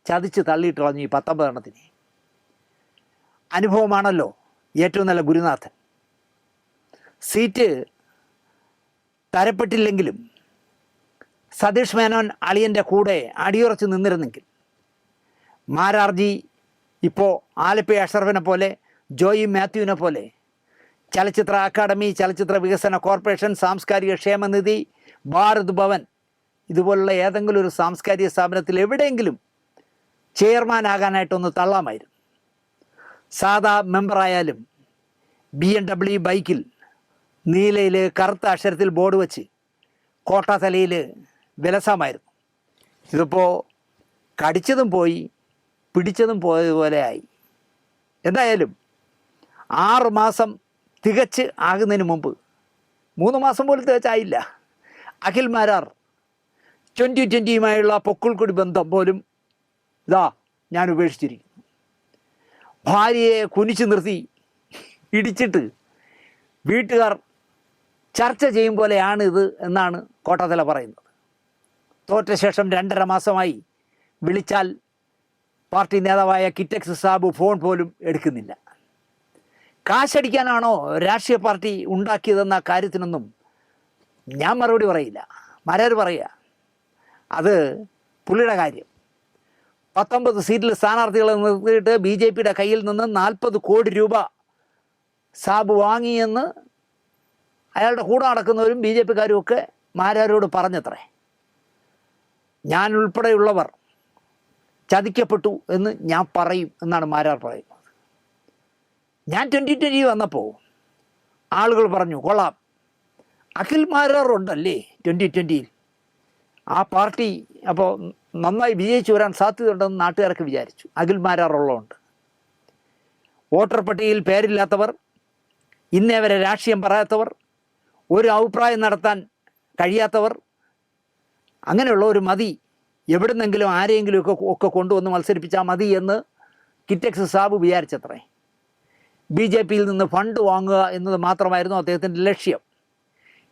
ചതിച്ച് തള്ളിയിട്ട് കളഞ്ഞു ഈ 19 എണ്ണത്തിന്. അനുഭവമാണല്ലോ ഏറ്റവും നല്ല ഗുരുനാഥൻ. സീറ്റ് തരപ്പെട്ടില്ലെങ്കിലും സതീഷ് മേനോൻ അളിയൻ്റെ കൂടെ അടിയുറച്ച് നിന്നിരുന്നെങ്കിൽ മാരാർജി ഇപ്പോൾ ആലപ്പി അഷറഫിനെ പോലെ, ജോയി മാത്യുവിനെ പോലെ ചലച്ചിത്ര അക്കാദമി, ചലച്ചിത്ര വികസന കോർപ്പറേഷൻ, സാംസ്കാരിക ക്ഷേമനിധി, ഭാരത് ഭവൻ ഇതുപോലുള്ള ഏതെങ്കിലും ഒരു സാംസ്കാരിക സ്ഥാപനത്തിൽ എവിടെയെങ്കിലും ചെയർമാനാകാനായിട്ടൊന്ന് തള്ളാമായിരുന്നു. സാധാ മെമ്പറായാലും BMW ബൈക്കിൽ നീലയിൽ കറുത്ത അക്ഷരത്തിൽ ബോർഡ് വെച്ച് കോട്ടാത്തലയിൽ വിലസാമായിരുന്നു. ഇതിപ്പോൾ കടിച്ചതും പോയി, പിടിച്ചതും പോയതുപോലെ ആയി. എന്തായാലും 6 മാസം തികച്ച് ആകുന്നതിന് മുമ്പ്, 3 മാസം പോലും തികച്ചായില്ല, അഖിൽ മാരാർ 2020യുമായുള്ള പൊക്കിൾക്കൊടി ബന്ധം പോലും ഞാൻ ഉപേക്ഷിച്ചിരിക്കുന്നു. ഭാര്യയെ കുനിച്ചു നിർത്തി ഇടിച്ചിട്ട് വീട്ടുകാർ ചർച്ച ചെയ്യും പോലെയാണ് ഇത് എന്നാണ് കോട്ടാത്തല പറയുന്നത്. തോറ്റ ശേഷം 2.5 മാസമായി വിളിച്ചാൽ പാർട്ടി നേതാവായ കിറ്റക്സ് സാബു ഫോൺ പോലും എടുക്കുന്നില്ല. കാശടിക്കാനാണോ രാഷ്ട്രീയ പാർട്ടി ഉണ്ടാക്കിയതെന്ന കാര്യത്തിനൊന്നും ഞാൻ മറുപടി പറയില്ല, മാരാർ പറയുക. അത് പുള്ളിയുടെ കാര്യം. 19 സീറ്റിൽ സ്ഥാനാർത്ഥികളെ നിർത്തിയിട്ട് BJPയുടെ കയ്യിൽ നിന്ന് 40 കോടി രൂപ സാബു വാങ്ങിയെന്ന് അയാളുടെ കൂടെ നടക്കുന്നവരും BJPക്കാരും ഒക്കെ മാരാരോട് പറഞ്ഞത്രേ. ഞാൻ ഉൾപ്പെടെയുള്ളവർ ചതിക്കപ്പെട്ടു എന്ന് ഞാൻ പറയും എന്നാണ് മാരാർ പറയുന്നത്. ഞാൻ 2020 വന്നപ്പോൾ ആളുകൾ പറഞ്ഞു, കൊള്ളാം, അഖിൽ മാരാർ ഉണ്ടല്ലേ 2020യിൽ, ആ പാർട്ടി അപ്പോൾ നന്നായി വിജയിച്ചു വരാൻ സാധ്യതയുണ്ടെന്ന് നാട്ടുകാരൊക്കെ വിചാരിച്ചു. അഖിൽ മാരാർ ഉള്ളതുകൊണ്ട്. വോട്ടർ പട്ടികയിൽ പേരില്ലാത്തവർ, ഇന്നേ വരെ രാഷ്ട്രീയം പറയാത്തവർ, ഒരു അഭിപ്രായം നടത്താൻ കഴിയാത്തവർ, അങ്ങനെയുള്ള ഒരു മതി, എവിടുന്നെങ്കിലും ആരെയെങ്കിലും ഒക്കെ കൊണ്ടുവന്ന് മത്സരിപ്പിച്ചാൽ മതി എന്ന് കിറ്റക്സ് സാബു വിചാരിച്ചത്രേ. BJPയിൽ നിന്ന് ഫണ്ട് വാങ്ങുക എന്നത് മാത്രമായിരുന്നു അദ്ദേഹത്തിൻ്റെ ലക്ഷ്യം.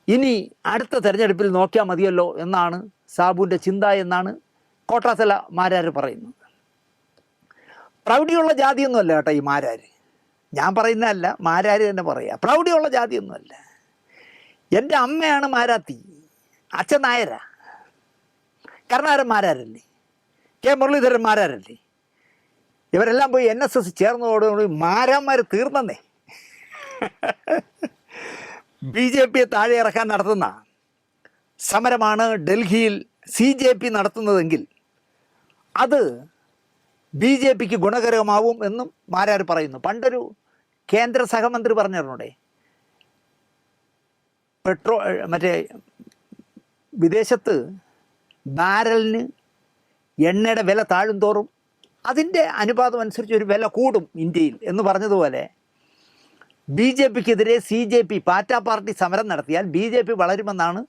ഇനി അടുത്ത തെരഞ്ഞെടുപ്പിൽ നോക്കിയാൽ മതിയല്ലോ എന്നാണ് സാബുവിൻ്റെ ചിന്ത എന്നാണ് കോട്ടാത്തല മാരാർ പറയുന്നത്. പ്രൗഢിയുള്ള ജാതിയൊന്നുമല്ല കേട്ടോ ഈ മാരാർ, ഞാൻ പറയുന്നതല്ല, മാരാർ തന്നെ പറയുക. പ്രൗഢിയുള്ള ജാതിയൊന്നുമല്ല. എൻ്റെ അമ്മയാണ് മാരാത്തി, അച്ഛൻ നായരാ, കരുണാകരൻ മാരാരല്ലേ, കെ മുരളീധരൻ മാരാരല്ലേ. ഇവരെല്ലാം പോയി NSS ചേർന്നതോടുകൂടി മാരാന്മാർ തീർന്നേ. BJPയെ താഴെ ഇറക്കാൻ നടത്തുന്ന സമരമാണ് ഡൽഹിയിൽ CJP നടത്തുന്നതെങ്കിൽ അത് BJPക്ക് ഗുണകരമാവും എന്നും മാരാർ പറയുന്നു. പണ്ടൊരു കേന്ദ്ര സഹമന്ത്രി പറഞ്ഞിരുന്നൂടെ, വിദേശത്ത് ബാരലിന് എണ്ണയുടെ വില താഴും തോറും അതിൻ്റെ അനുപാതം അനുസരിച്ച് ഒരു വില കൂടും ഇന്ത്യയിൽ എന്ന് പറഞ്ഞതുപോലെ BJPക്കെതിരെ CJP പാറ്റ പാർട്ടി സമരം നടത്തിയാൽ BJP വളരുമെന്നാണ്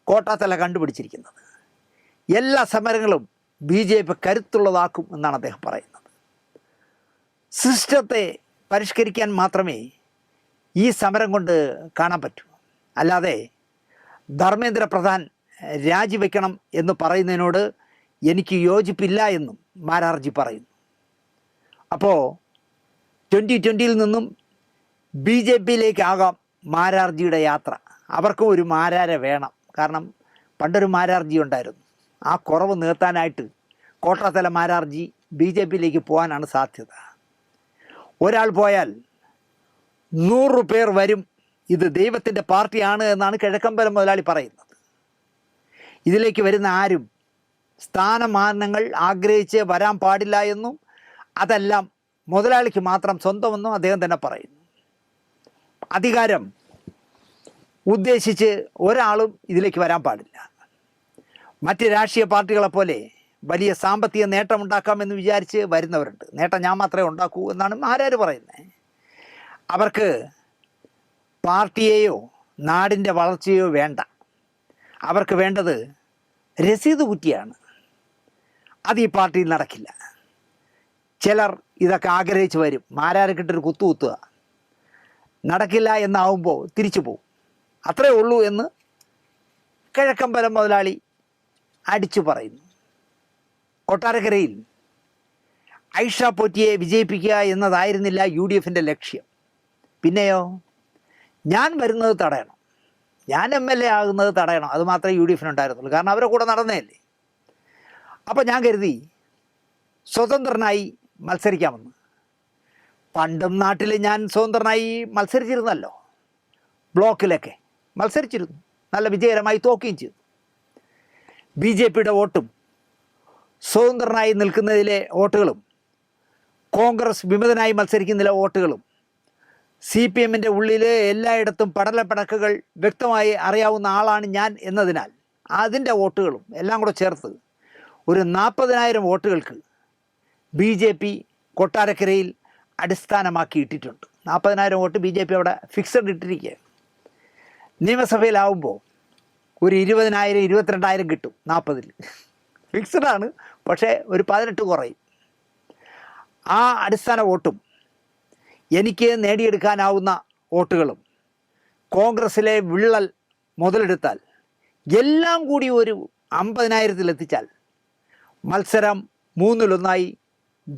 കോട്ടാത്തല കണ്ടുപിടിച്ചിരിക്കുന്നത്. എല്ലാ സമരങ്ങളും BJP കരുത്തുള്ളതാക്കും എന്നാണ് അദ്ദേഹം പറയുന്നത്. സിസ്റ്റത്തെ പരിഷ്കരിക്കാൻ മാത്രമേ ഈ സമരം കൊണ്ട് കാണാൻ പറ്റൂ. അല്ലാതെ ധർമ്മേന്ദ്ര പ്രധാൻ രാജിവെക്കണം എന്ന് പറയുന്നതിനോട് എനിക്ക് യോജിപ്പില്ല എന്നും മാരാർജി പറയുന്നു. അപ്പോൾ 2020 നിന്നും BJPയിലേക്കാകാം മാരാർജിയുടെ യാത്ര. അവർക്കും ഒരു മാരാരെ വേണം. കാരണം പണ്ടൊരു മാരാർജി ഉണ്ടായിരുന്നു. ആ കുറവ് നികത്താനായിട്ട് കോട്ടാത്തല മാരാർജി BJPയിലേക്ക് പോകാനാണ് സാധ്യത. ഒരാൾ പോയാൽ 100 പേർ വരും. ഇത് ദൈവത്തിൻ്റെ പാർട്ടിയാണ് എന്നാണ് കിഴക്കമ്പലം മുതലാളി പറയുന്നത്. ഇതിലേക്ക് വരുന്ന ആരും സ്ഥാനമാനങ്ങൾ ആഗ്രഹിച്ച് വരാൻ പാടില്ല എന്നും അതെല്ലാം മുതലാളിക്ക് മാത്രം സ്വന്തമെന്നും അദ്ദേഹം തന്നെ പറയുന്നു. അധികാരം ഉദ്ദേശിച്ച് ഒരാളും ഇതിലേക്ക് വരാൻ പാടില്ല. മറ്റ് രാഷ്ട്രീയ പാർട്ടികളെപ്പോലെ വലിയ സാമ്പത്തിക നേട്ടമുണ്ടാക്കാമെന്ന് വിചാരിച്ച് വരുന്നവരുണ്ട്. നേട്ടം ഞാൻ മാത്രമേ ഉണ്ടാക്കൂ എന്നാണ് ആരാര് പറയുന്നത്. അവർക്ക് പാർട്ടിയെയോ നാടിൻ്റെ വളർച്ചയോ വേണ്ട. അവർക്ക് വേണ്ടത് രസീത് കുറ്റിയാണ്. അത് ഈ പാർട്ടിയിൽ നടക്കില്ല. ചിലർ ഇതൊക്കെ ആഗ്രഹിച്ച് വരും. മാരാർക്കിട്ടൊരു കുത്തുക നടക്കില്ല എന്നാവുമ്പോൾ തിരിച്ചു പോകും. അത്രേ ഉള്ളൂ എന്ന് കിഴക്കമ്പലം മുതലാളി അടിച്ചു പറയുന്നു. കൊട്ടാരക്കരയിൽ ഐഷ പോറ്റിയെ വിജയിപ്പിക്കുക എന്നതായിരുന്നില്ല UDFൻ്റെ ലക്ഷ്യം. പിന്നെയോ ഞാൻ വരുന്നത് തടയണം, ഞാൻ MLA ആകുന്നത് തടയണം. അത് മാത്രമേ UDFനുണ്ടായിരുന്നുള്ളൂ. കാരണം അവരെ കൂടെ നടന്നതല്ലേ. അപ്പോൾ ഞാൻ കരുതി സ്വതന്ത്രനായി മത്സരിക്കാമെന്ന്. പണ്ടും നാട്ടിൽ ഞാൻ സ്വതന്ത്രനായി മത്സരിച്ചിരുന്നല്ലോ. ബ്ലോക്കിലൊക്കെ മത്സരിച്ചിരുന്നു. നല്ല വിജയകരമായി തോക്കുകയും ചെയ്തു. BJPയുടെ വോട്ടും സ്വതന്ത്രനായി നിൽക്കുന്നതിലെ വോട്ടുകളും കോൺഗ്രസ് വിമതനായി മത്സരിക്കുന്നതിലെ വോട്ടുകളും CPMൻ്റെ ഉള്ളിൽ എല്ലായിടത്തും പടലപ്പടക്കുകൾ വ്യക്തമായി അറിയാവുന്ന ആളാണ് ഞാൻ എന്നതിനാൽ അതിൻ്റെ വോട്ടുകളും എല്ലാം കൂടെ ചേർത്ത് ഒരു 40,000 വോട്ടുകൾക്ക് BJP കൊട്ടാരക്കരയിൽ അടിസ്ഥാനമാക്കി ഇട്ടിട്ടുണ്ട്. 40,000 വോട്ട് BJP അവിടെ ഫിക്സഡ് ഇട്ടിരിക്കുക. നിയമസഭയിലാവുമ്പോൾ ഒരു 20,000 22,000 കിട്ടും. 40-ൽ ഫിക്സഡാണ്, പക്ഷേ ഒരു 18 കുറയും. ആ അടിസ്ഥാന വോട്ടും എനിക്ക് നേടിയെടുക്കാനാവുന്ന വോട്ടുകളും കോൺഗ്രസ്സിലെ വിള്ളൽ മുതലെടുത്താൽ എല്ലാം കൂടി ഒരു 50,000-ലെത്തിച്ചാൽ മത്സരം 3-1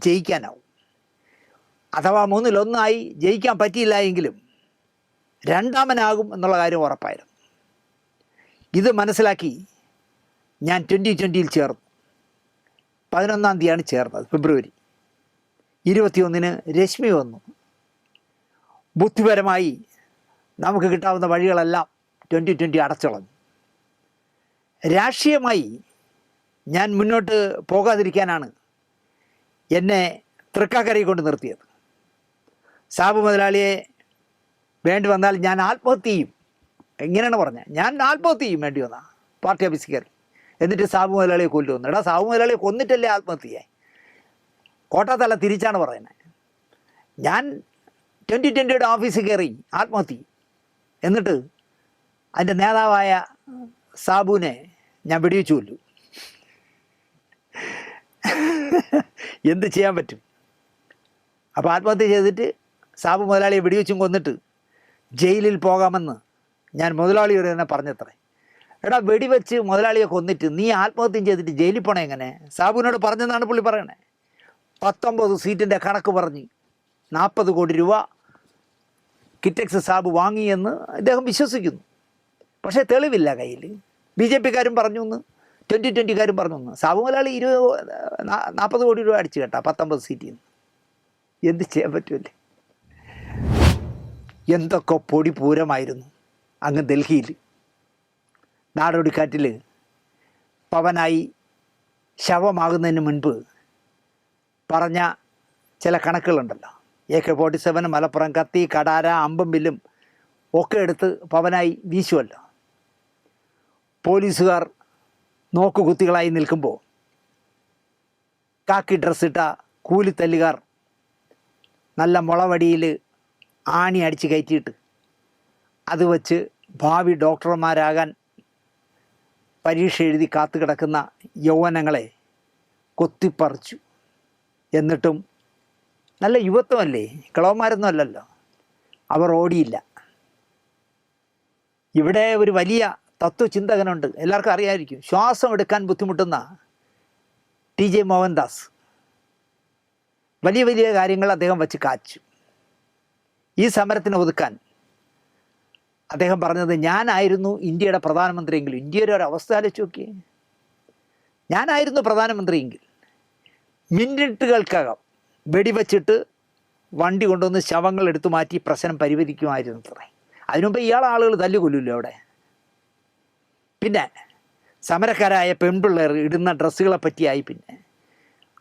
ജയിക്കാനാവും. അഥവാ 3-1 ജയിക്കാൻ പറ്റിയില്ല എങ്കിലും രണ്ടാമനാകും എന്നുള്ള കാര്യം ഉറപ്പായിരുന്നു. ഇത് മനസ്സിലാക്കി ഞാൻ 2020-ൽ ചേർന്നു. 11-ാം തീയതിയാണ് ചേർന്നത്. ഫെബ്രുവരി 21-ന് രശ്മി വന്നു. ബുദ്ധിപരമായി നമുക്ക് കിട്ടാവുന്ന വഴികളെല്ലാം 2020 അടച്ചുകളഞ്ഞു. രാഷ്ട്രീയമായി ഞാൻ മുന്നോട്ട് പോകാതിരിക്കാനാണ് എന്നെ തൃക്കാക്കരയിൽ കൊണ്ട് നിർത്തിയത്. സാബു മുതലാളിയെ വേണ്ടി വന്നാൽ ഞാൻ ആത്മഹത്യ ചെയ്യും. എങ്ങനെയാണ് പറഞ്ഞത്? ഞാൻ ആത്മഹത്യ ചെയ്യും വേണ്ടി വന്നാൽ പാർട്ടി ഓഫീസിൽ കയറി. എന്നിട്ട് സാബു മുതലാളിയെ കൊല്ലുമെന്ന്. എടാ, സാബു മുതലാളിയെ കൊന്നിട്ടല്ലേ ആത്മഹത്യയായി? കോട്ടാത്തല തിരിച്ചാണ് പറയുന്നത്. ഞാൻ 2020യുടെ ഓഫീസിൽ കയറി ആത്മഹത്യ ചെയ്യും. എന്നിട്ട് അതിൻ്റെ നേതാവായ സാബുവിനെ ഞാൻ വെടിവെച്ചു കൊല്ലും. എന്ത് ചെയ്യാൻ പറ്റും? അപ്പോൾ ആത്മഹത്യ ചെയ്തിട്ട് സാബു മുതലാളിയെ വെടിവെച്ചും കൊന്നിട്ട് ജയിലിൽ പോകാമെന്ന് ഞാൻ മുതലാളിയോട് തന്നെ പറഞ്ഞത്രേ. എടാ, വെടിവെച്ച് മുതലാളിയെ കൊന്നിട്ട് നീ ആത്മഹത്യം ചെയ്തിട്ട് ജയിലിൽ പോണേ എങ്ങനെ? സാബുവിനോട് പറഞ്ഞെന്നാണ് പുള്ളി പറയണേ. 19 സീറ്റിൻ്റെ കണക്ക് പറഞ്ഞ് 40 കോടി രൂപ കിറ്റക്സ് സാബു വാങ്ങിയെന്ന് അദ്ദേഹം വിശ്വസിക്കുന്നു. പക്ഷേ തെളിവില്ല കയ്യിൽ. BJPക്കാരും പറഞ്ഞു എന്ന്, 2020കാരും പറഞ്ഞു എന്ന്. സാബു മുതലാളി 40 കോടി രൂപ അടിച്ചു കേട്ടാ 19 സീറ്റിൽ നിന്ന്. എന്ത് ചെയ്യാൻ പറ്റുമല്ലേ? എന്തൊക്കെ പൊടി പൂരമായിരുന്നു അങ്ങ് ഡൽഹിയിൽ. നാടോടിക്കാറ്റിൽ പവനായി ശവമാകുന്നതിന് മുൻപ് പറഞ്ഞ ചില കണക്കുകളുണ്ടല്ലോ. AK-47, മലപ്പുറം കത്തി, കടാര, അമ്പും വില്ലും ഒക്കെ എടുത്ത് പവനായി വീശുമല്ലോ. പോലീസുകാർ നോക്കുകുത്തികളായി നിൽക്കുമ്പോൾ കാക്കി ഡ്രസ്സിട്ട കൂലിത്തല്ലുകാർ നല്ല മുളവടിയിൽ ആണി അടിച്ച് കയറ്റിയിട്ട് അത് വച്ച് ഭാവി ഡോക്ടർമാരാകാൻ പരീക്ഷ എഴുതി കാത്തു കിടക്കുന്ന യൗവനങ്ങളെ കൊത്തിപ്പറിച്ചു. എന്നിട്ടും നല്ല യുവത്വമല്ലേ, കിളവന്മാരൊന്നും അല്ലല്ലോ, അവർ ഓടിയില്ല. ഇവിടെ ഒരു വലിയ തത്വചിന്തകനുണ്ട്, എല്ലാവർക്കും അറിയാമായിരിക്കും, ശ്വാസം എടുക്കാൻ ബുദ്ധിമുട്ടുന്ന TJ മോഹൻദാസ്. വലിയ വലിയ കാര്യങ്ങൾ അദ്ദേഹം വച്ച് കാച്ചു. ഈ സമരത്തിനെ ഒതുക്കാൻ അദ്ദേഹം പറഞ്ഞത്, ഞാനായിരുന്നു ഇന്ത്യയുടെ പ്രധാനമന്ത്രിയെങ്കിൽ, ഇന്ത്യയുടെ ഒരു അവസ്ഥ ആലോചിച്ച് നോക്കിയേ, ഞാനായിരുന്നു പ്രധാനമന്ത്രിയെങ്കിൽ മിനിറ്റുകൾക്കകം വെടിവെച്ചിട്ട് വണ്ടി കൊണ്ടുവന്ന് ശവങ്ങൾ എടുത്തു മാറ്റി പ്രശ്നം പരിഹരിക്കുമായിരുന്നു അത്രേ. അതിനുമുമ്പ് ഇയാളെ ആളുകൾ തല്ലുകൊല്ലുമല്ലോ അവിടെ. പിന്നെ സമരക്കാരായ പെൺപിള്ളേർ ഇടുന്ന ഡ്രസ്സുകളെ പറ്റിയായി. പിന്നെ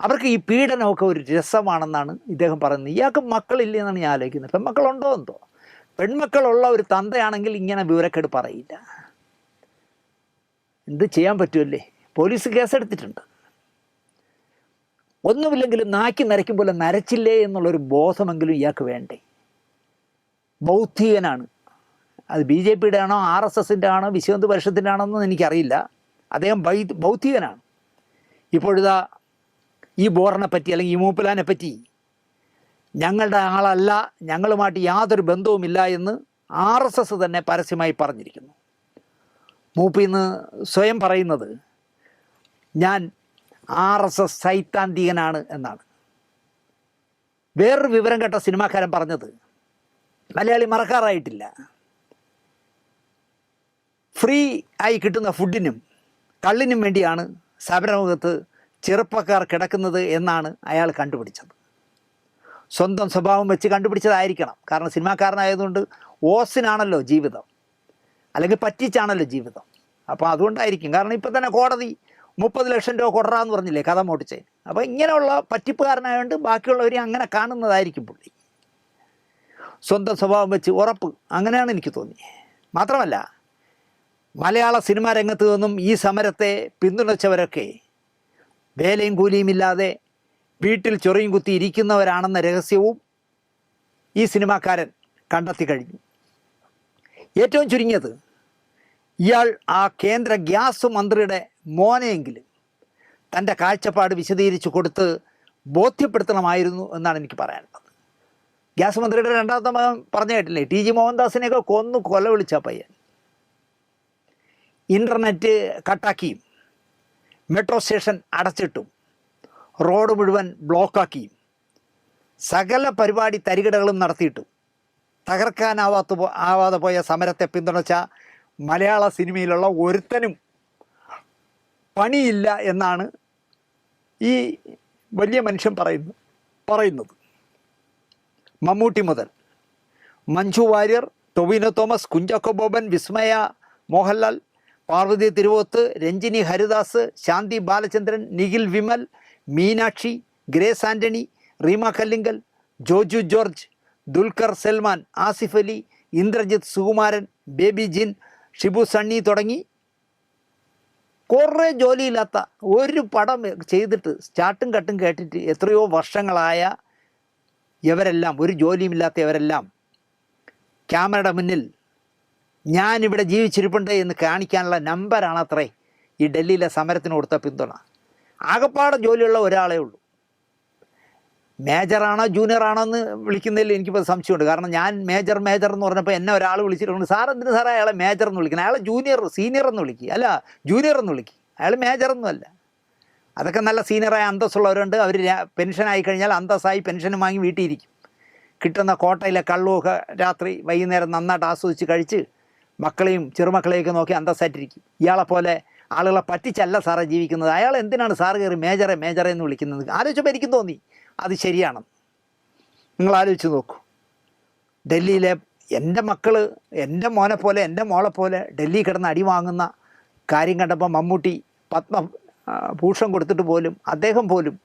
അവർക്ക് ഈ പീഡനമൊക്കെ ഒരു രസമാണെന്നാണ് ഇദ്ദേഹം പറയുന്നത്. ഇയാൾക്ക് മക്കളില്ല എന്നാണ് ഞാൻ ആലോചിക്കുന്നത്. പെൺമക്കളുണ്ടോ എന്തോ? പെൺമക്കളുള്ള ഒരു തന്തയാണെങ്കിൽ ഇങ്ങനെ വിവരക്കേട് പറയില്ല. എന്ത് ചെയ്യാൻ പറ്റുമല്ലേ? പോലീസ് കേസെടുത്തിട്ടുണ്ട്. ഒന്നുമില്ലെങ്കിലും നാക്കി നരയ്ക്കും പോലെ നരച്ചില്ലേ എന്നുള്ളൊരു ബോധമെങ്കിലും ഇയാൾക്ക് വേണ്ടേ? ബൗദ്ധികനാണ്. അത് BJPയുടെ ആണോ RSSൻ്റെ ആണോ വിശ്വഹിന്ദു പരിഷത്തിൻ്റെ ആണോ എന്ന് എനിക്കറിയില്ല. അദ്ദേഹം ബൗദ്ധികനാണ്. ഇപ്പോഴിതാ ഈ ബോറിനെ പറ്റി അല്ലെങ്കിൽ ഈ മൂപ്പിലാനെ പറ്റി ഞങ്ങളുടെ ആളല്ല, ഞങ്ങളുമായിട്ട് യാതൊരു ബന്ധവുമില്ല എന്ന് RSS തന്നെ പരസ്യമായി പറഞ്ഞിരിക്കുന്നു. മൂപ്പിന്ന് സ്വയം പറയുന്നത് ഞാൻ RSS സൈദ്ധാന്തികനാണ് എന്നാണ്. വേറൊരു വിവരം കേട്ട സിനിമാക്കാരൻ പറഞ്ഞത് മലയാളി മറക്കാറായിട്ടില്ല. ഫ്രീ ആയി കിട്ടുന്ന ഫുഡിനും കള്ളിനും വേണ്ടിയാണ് സമരമുഖത്ത് ചെറുപ്പക്കാർ കിടക്കുന്നത് എന്നാണ് അയാൾ കണ്ടുപിടിച്ചത്. സ്വന്തം സ്വഭാവം വെച്ച് കണ്ടുപിടിച്ചതായിരിക്കണം. കാരണം സിനിമാക്കാരനായതുകൊണ്ട് ഓസിനാണല്ലോ ജീവിതം, അല്ലെങ്കിൽ പറ്റിച്ചാണല്ലോ ജീവിതം. അപ്പോൾ അതുകൊണ്ടായിരിക്കും. കാരണം ഇപ്പം തന്നെ കോടതി 30 ലക്ഷം രൂപ കൊടറാന്ന് പറഞ്ഞില്ലേ കഥ മോട്ടിച്ചേ. അപ്പോൾ ഇങ്ങനെയുള്ള പറ്റിപ്പുകാരനായതുകൊണ്ട് ബാക്കിയുള്ളവരെ അങ്ങനെ കാണുന്നതായിരിക്കും പുള്ളി. സ്വന്തം സ്വഭാവം വെച്ച് ഉറപ്പ്, അങ്ങനെയാണ് എനിക്ക് തോന്നി. മാത്രമല്ല മലയാള സിനിമാ രംഗത്ത് നിന്നും ഈ സമരത്തെ പിന്തുണച്ചവരൊക്കെ വേലയും കൂലിയുമില്ലാതെ വീട്ടിൽ ചൊറിയും കുത്തി ഇരിക്കുന്നവരാണെന്ന രഹസ്യവും ഈ സിനിമാക്കാരൻ കണ്ടെത്തി കഴിഞ്ഞു. ഏറ്റവും ചുരുങ്ങിയത് ഇയാൾ ആ കേന്ദ്ര ഗ്യാസ് മന്ത്രിയുടെ മോനെയെങ്കിലും തൻ്റെ കാഴ്ചപ്പാട് വിശദീകരിച്ച് കൊടുത്ത് ബോധ്യപ്പെടുത്തണമായിരുന്നു എന്നാണ് എനിക്ക് പറയാനുള്ളത്. ഗ്യാസ് മന്ത്രിയുടെ രണ്ടാമത്തെ മകൻ പറഞ്ഞു കേട്ടില്ലേ, TJ മോഹൻദാസിനെയൊക്കെ കൊന്നു കൊല വിളിച്ച പയ്യൻ. ഇൻ്റർനെറ്റ് കട്ടാക്കിയും മെട്രോ സ്റ്റേഷൻ അടച്ചിട്ടും റോഡ് മുഴുവൻ ബ്ലോക്കാക്കിയും സകല പരിപാടി തരികിടകളും നടത്തിയിട്ടും ആവാതെ പോയ സമരത്തെ പിന്തുണച്ച മലയാള സിനിമയിലുള്ള ഒരുത്തനും പണിയില്ല എന്നാണ് ഈ വലിയ മനുഷ്യൻ പറയുന്നത്. മമ്മൂട്ടി മുതൽ മഞ്ജു വാര്യർ, ടൊവിനോ തോമസ്, കുഞ്ചാക്കോ ബോബൻ, വിസ്മയ മോഹൻലാൽ, പാർവതി തിരുവോത്ത്, രഞ്ജിനി ഹരിദാസ്, ശാന്തി ബാലചന്ദ്രൻ, നിഖിൽ വിമൽ, മീനാക്ഷി, ഗ്രേസ് ആൻ്റണി, റീമ കല്ലിങ്കൽ, ജോജു ജോർജ്, ദുൽഖർ സൽമാൻ, ആസിഫ് അലി, ഇന്ദ്രജിത്ത് സുകുമാരൻ, ബേബി ജിൻ, ഷിബു സണ്ണി തുടങ്ങി കുറേ ജോലിയില്ലാത്ത ഒരു പടം ചെയ്തിട്ട് സ്റ്റാർട്ടും കട്ടും കേട്ടിട്ട് എത്രയോ വർഷങ്ങളായ ഇവരെല്ലാം, ഒരു ജോലിയുമില്ലാത്തവരെല്ലാം ക്യാമറയുടെ മുന്നിൽ ഞാനിവിടെ ജീവിച്ചിരിപ്പുണ്ട് എന്ന് കാണിക്കാനുള്ള നമ്പറാണത്രേ ഈ ഡൽഹിയിലെ സമരത്തിന് കൊടുത്ത പിന്തുണ. ആകപ്പാടെ ജോലിയുള്ള ഒരാളേ ഉള്ളൂ. മേജറാണോ ജൂനിയറാണോ എന്ന് വിളിക്കുന്നതിൽ എനിക്കിപ്പോൾ സംശയമുണ്ട്. കാരണം ഞാൻ മേജർ എന്ന് പറഞ്ഞപ്പോൾ എന്നെ ഒരാൾ വിളിച്ചിട്ടുണ്ട്, സാർ എന്തിനു സാറേ അയാളെ മേജർ എന്ന് വിളിക്കുന്നത്, അയാളെ സീനിയർ എന്ന് വിളിക്കുക, അല്ല ജൂനിയർ എന്ന് വിളിക്കുക, അയാൾ മേജറൊന്നുമല്ല. അതൊക്കെ നല്ല സീനിയറായ അന്തസ്സുള്ളവരുണ്ട്. അവർ പെൻഷനായി കഴിഞ്ഞാൽ അന്തസ്സായി പെൻഷനും വാങ്ങി വീട്ടിലിരിക്കും. കിട്ടുന്ന കോട്ടയിലെ കള്ളുമൊക്കെ രാത്രി വൈകുന്നേരം നന്നായിട്ട് ആസ്വദിച്ച് കഴിച്ച് മക്കളെയും ചെറുമക്കളെയൊക്കെ നോക്കി അന്തസ്സായിട്ടിരിക്കും. ഇയാളെപ്പോലെ ആളുകളെ പറ്റിച്ചല്ല സാറേ ജീവിക്കുന്നത്. അയാൾ എന്തിനാണ് സാറ് കയറി മേജറെ എന്ന് വിളിക്കുന്നത്? ആലോചിച്ചപ്പോൾ എനിക്കും തോന്നി അത് ശരിയാണ്. നിങ്ങൾ ആലോചിച്ച് നോക്കൂ. ഡൽഹിയിലെ എൻ്റെ മക്കൾ, എൻ്റെ മോനെ പോലെ എൻ്റെ മോളെ പോലെ ഡൽഹി കിടന്ന് അടി വാങ്ങുന്ന കാര്യം കണ്ടപ്പോൾ മമ്മൂട്ടി പത്മഭൂഷൺ കൊടുത്തിട്ട് പോലും അദ്ദേഹം പോലും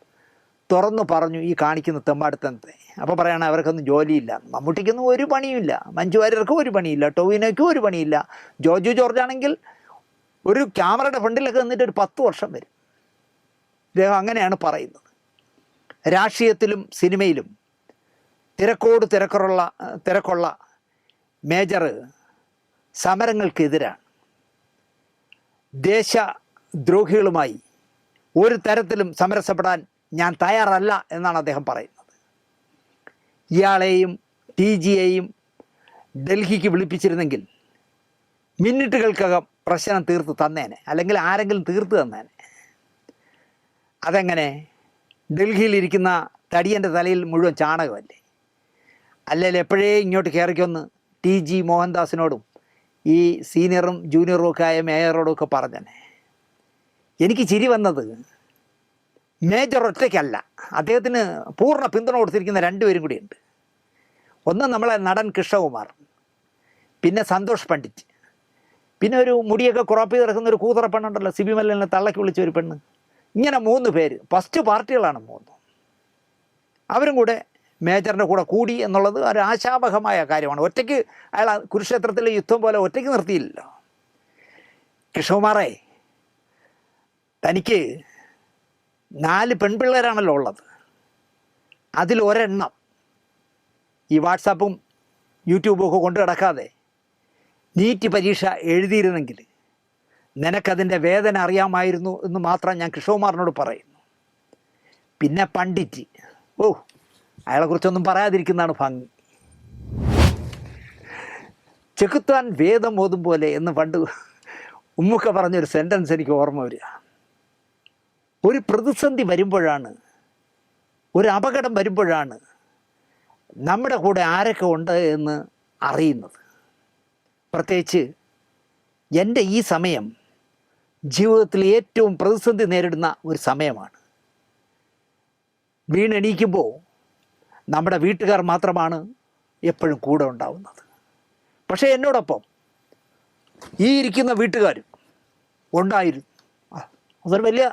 തുറന്നു പറഞ്ഞു ഈ കാണിക്കുന്ന തെമ്മാടുത്തത്തെ. അപ്പോൾ പറയണം അവർക്കൊന്നും ജോലിയില്ല. മമ്മൂട്ടിക്കൊന്നും ഒരു പണിയുമില്ല, മഞ്ജു വാര്യർക്കും ഒരു പണിയില്ല, ടൊവിനോയ്ക്കും ഒരു പണിയില്ല. ജോജു ജോർജ് ആണെങ്കിൽ ഒരു ക്യാമറയുടെ ഫ്രണ്ടിലൊക്കെ നിന്നിട്ട് ഒരു 10 വർഷം വരും. ഇദ്ദേഹം അങ്ങനെയാണ് പറയുന്നത്. രാഷ്ട്രീയത്തിലും സിനിമയിലും തിരക്കുള്ള മേജർ സമരങ്ങൾക്കെതിരാണ്. ദേശദ്രോഹികളുമായി ഒരു തരത്തിലും സമരസപ്പെടാൻ ഞാൻ തയ്യാറല്ല എന്നാണ് അദ്ദേഹം പറയുന്നത്. ഇയാളെയും ടി ജിയെയും ഡൽഹിക്ക് വിളിപ്പിച്ചിരുന്നെങ്കിൽ മിനിറ്റുകൾക്കകം പ്രശ്നം തീർത്ത് തന്നേനെ, അല്ലെങ്കിൽ ആരെങ്കിലും തീർത്ത് തന്നേനെ. അതെങ്ങനെ? ഡൽഹിയിലിരിക്കുന്ന തടിയൻ്റെ തലയിൽ മുഴുവൻ ചാണകമല്ലേ? അല്ലെങ്കിൽ എപ്പോഴേ ഇങ്ങോട്ട് കയറിക്കൊന്ന് ടി ജി മോഹൻദാസിനോടും ഈ സീനിയറും ജൂനിയറും ഒക്കെ ആയ മേയറോടും ഒക്കെ പറഞ്ഞനെ. എനിക്ക് ചിരി വന്നത് മേജർ ഒറ്റയ്ക്കല്ല, അദ്ദേഹത്തിന് പൂർണ്ണ പിന്തുണ കൊടുത്തിരിക്കുന്ന രണ്ടുപേരും കൂടിയുണ്ട്. ഒന്ന് നമ്മളെ നടൻ കൃഷ്ണകുമാർ, പിന്നെ സന്തോഷ് പണ്ഡിറ്റ്, പിന്നെ ഒരു മുടിയൊക്കെ കുറപ്പ് ചെയ്ത് കിടക്കുന്ന ഒരു കൂതറ പെണ്ണുണ്ടല്ലോ, സിബി മല്ലനെ തള്ളക്കി വിളിച്ച ഒരു പെണ്ണ്. ഇങ്ങനെ 3 പേര് ഫസ്റ്റ് പാർട്ടികളാണ് 3. അവരും കൂടെ മേജറിൻ്റെ കൂടെ കൂടി എന്നുള്ളത് ഒരു ആശാവഹമായ കാര്യമാണ്. ഒറ്റയ്ക്ക് അയാൾ കുരുക്ഷേത്രത്തിലെ യുദ്ധം പോലെ ഒറ്റയ്ക്ക് നിർത്തിയില്ലല്ലോ. കൃഷ്ണകുമാറേ, തനിക്ക് 4 പെൺപിള്ളേരാണല്ലോ ഉള്ളത്. അതിലൊരെണ്ണം ഈ വാട്സാപ്പും യൂട്യൂബും ഒക്കെ കൊണ്ടു കിടക്കാതെ നീറ്റ് പരീക്ഷ എഴുതിയിരുന്നെങ്കിൽ നിനക്കതിൻ്റെ വേദന അറിയാമായിരുന്നു എന്ന് മാത്രം ഞാൻ കൃഷ്ണകുമാറിനോട് പറയുന്നു. പിന്നെ പണ്ഡിറ്റ്, അയാളെക്കുറിച്ചൊന്നും പറയാതിരിക്കുന്നതാണ് ഭംഗി. ചെകുത്താൻ വേദം ഓതും പോലെ എന്ന് പണ്ട് ഉമ്മുക്ക പറഞ്ഞൊരു സെൻറ്റൻസ് എനിക്ക് ഓർമ്മ വരിക. ഒരു പ്രതിസന്ധി വരുമ്പോഴാണ്, ഒരു അപകടം വരുമ്പോഴാണ് നമ്മുടെ കൂടെ ആരൊക്കെ ഉണ്ട് എന്ന് അറിയുന്നത്. പ്രത്യേകിച്ച് എൻ്റെ ഈ സമയം ജീവിതത്തിൽ ഏറ്റവും പ്രതിസന്ധി നേരിടുന്ന ഒരു സമയമാണ്. വീണെണീക്കുമ്പോൾ നമ്മുടെ വീട്ടുകാർ മാത്രമാണ് എപ്പോഴും കൂടെ ഉണ്ടാവുന്നത്. പക്ഷേ എന്നോടൊപ്പം ഈ ഇരിക്കുന്ന വീട്ടുകാരും ഉണ്ടായിരുന്നു. അതൊരു വലിയ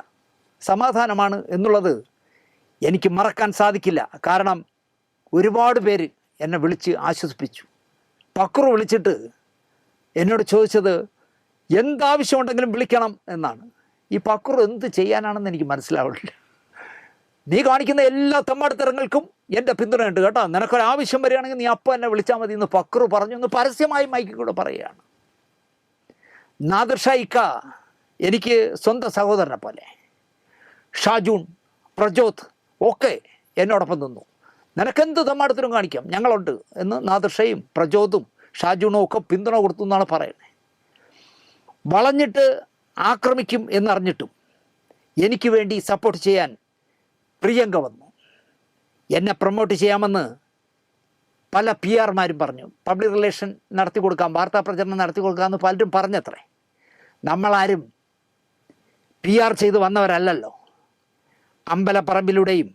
സമാധാനമാണ് എന്നുള്ളത് എനിക്ക് മറക്കാൻ സാധിക്കില്ല. കാരണം ഒരുപാട് പേര് എന്നെ വിളിച്ച് ആശ്വസിപ്പിച്ചു. പക്രു വിളിച്ചിട്ട് എന്നോട് ചോദിച്ചത് എന്താവശ്യമുണ്ടെങ്കിലും വിളിക്കണം എന്നാണ്. ഈ പക്രു എന്ത് ചെയ്യാനാണെന്ന് എനിക്ക് മനസ്സിലാവില്ല. നീ കാണിക്കുന്ന എല്ലാ തെമ്മാടിത്തരങ്ങൾക്കും എൻ്റെ പിന്തുണയുണ്ട് കേട്ടോ, നിനക്കൊരാവശ്യം വരികയാണെങ്കിൽ നീ അപ്പം എന്നെ വിളിച്ചാൽ മതി എന്ന് പക്രു പറഞ്ഞു എന്ന് പരസ്യമായി മൈക്കിൽ കൂടെ പറയുകയാണ്. നാദിർ ഷാ ഇക്ക എനിക്ക് സ്വന്തം സഹോദരനെ പോലെ, ഷാജൂൺ, പ്രജോത് ഒക്കെ എന്നോടൊപ്പം നിന്നു. നിനക്കെന്ത് തെമ്മാടത്തിനും കാണിക്കാം, ഞങ്ങളുണ്ട് എന്ന് നാദിർ ഷയും പ്രജോതും ഷാജൂണും ഒക്കെ പിന്തുണ കൊടുത്തു എന്നാണ് പറയുന്നത്. വളഞ്ഞിട്ട് ആക്രമിക്കും എന്നറിഞ്ഞിട്ടും എനിക്ക് വേണ്ടി സപ്പോർട്ട് ചെയ്യാൻ പ്രിയങ്ക വന്നു. എന്നെ പ്രൊമോട്ട് ചെയ്യാമെന്ന് പല PR-മാരും പറഞ്ഞു. പബ്ലിക് റിലേഷൻ നടത്തി കൊടുക്കാം, വാർത്താ പ്രചരണം നടത്തി കൊടുക്കാമെന്ന് പലരും പറഞ്ഞത്രേ. നമ്മളാരും PR ചെയ്ത് വന്നവരല്ലല്ലോ. അമ്പലപ്പറമ്പിലൂടെയും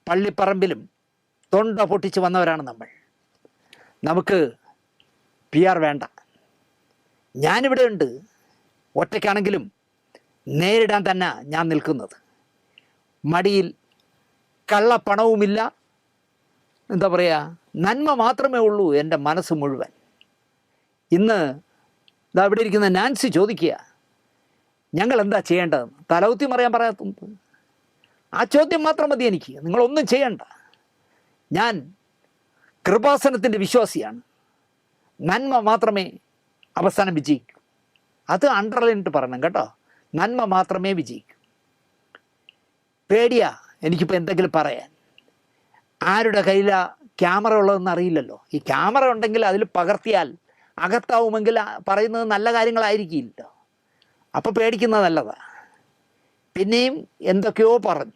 പള്ളിപ്പറമ്പിലും തൊണ്ട പൊട്ടിച്ച് വന്നവരാണ് നമ്മൾ. നമുക്ക് PR വേണ്ട. ഞാനിവിടെ ഉണ്ട്, ഒറ്റയ്ക്കാണെങ്കിലും നേരിടാൻ തന്നെ ഞാൻ നിൽക്കുന്നത്. മടിയിൽ കള്ളപ്പണവുമില്ല, എന്താ പറയുക, നന്മ മാത്രമേ ഉള്ളൂ എൻ്റെ മനസ്സ് മുഴുവൻ. ഇന്ന് ഇതാ ഇവിടെ ഇരിക്കുന്ന നാൻസി ചോദിക്കുക, ഞങ്ങൾ എന്താ ചെയ്യേണ്ടതെന്ന്. തലകുത്തി മറിയാൻ പറയാത്തത് ആ ചോദ്യം മാത്രം മതി എനിക്ക്. നിങ്ങളൊന്നും ചെയ്യണ്ട. ഞാൻ കൃപാസനത്തിൻ്റെ വിശ്വാസിയാണ്. നന്മ മാത്രമേ അവസാനം വിജയിക്കൂ. അത് അണ്ടർലൈനിട്ട് പറയണം കേട്ടോ. നന്മ മാത്രമേ വിജയിക്കൂ. പേടിയാ എനിക്കിപ്പോൾ എന്തെങ്കിലും പറയാൻ. ആരുടെ കയ്യിലാണ് ക്യാമറ ഉള്ളതെന്ന് അറിയില്ലല്ലോ. ഈ ക്യാമറ ഉണ്ടെങ്കിൽ അതിൽ പകർത്തിയാൽ അകത്താവുമെങ്കിൽ പറയുന്നത് നല്ല കാര്യങ്ങളായിരിക്കില്ലല്ലോ. അപ്പോൾ പേടിക്കുന്നത് നല്ലതാണ്. പിന്നെയും എന്തൊക്കെയോ പറഞ്ഞു.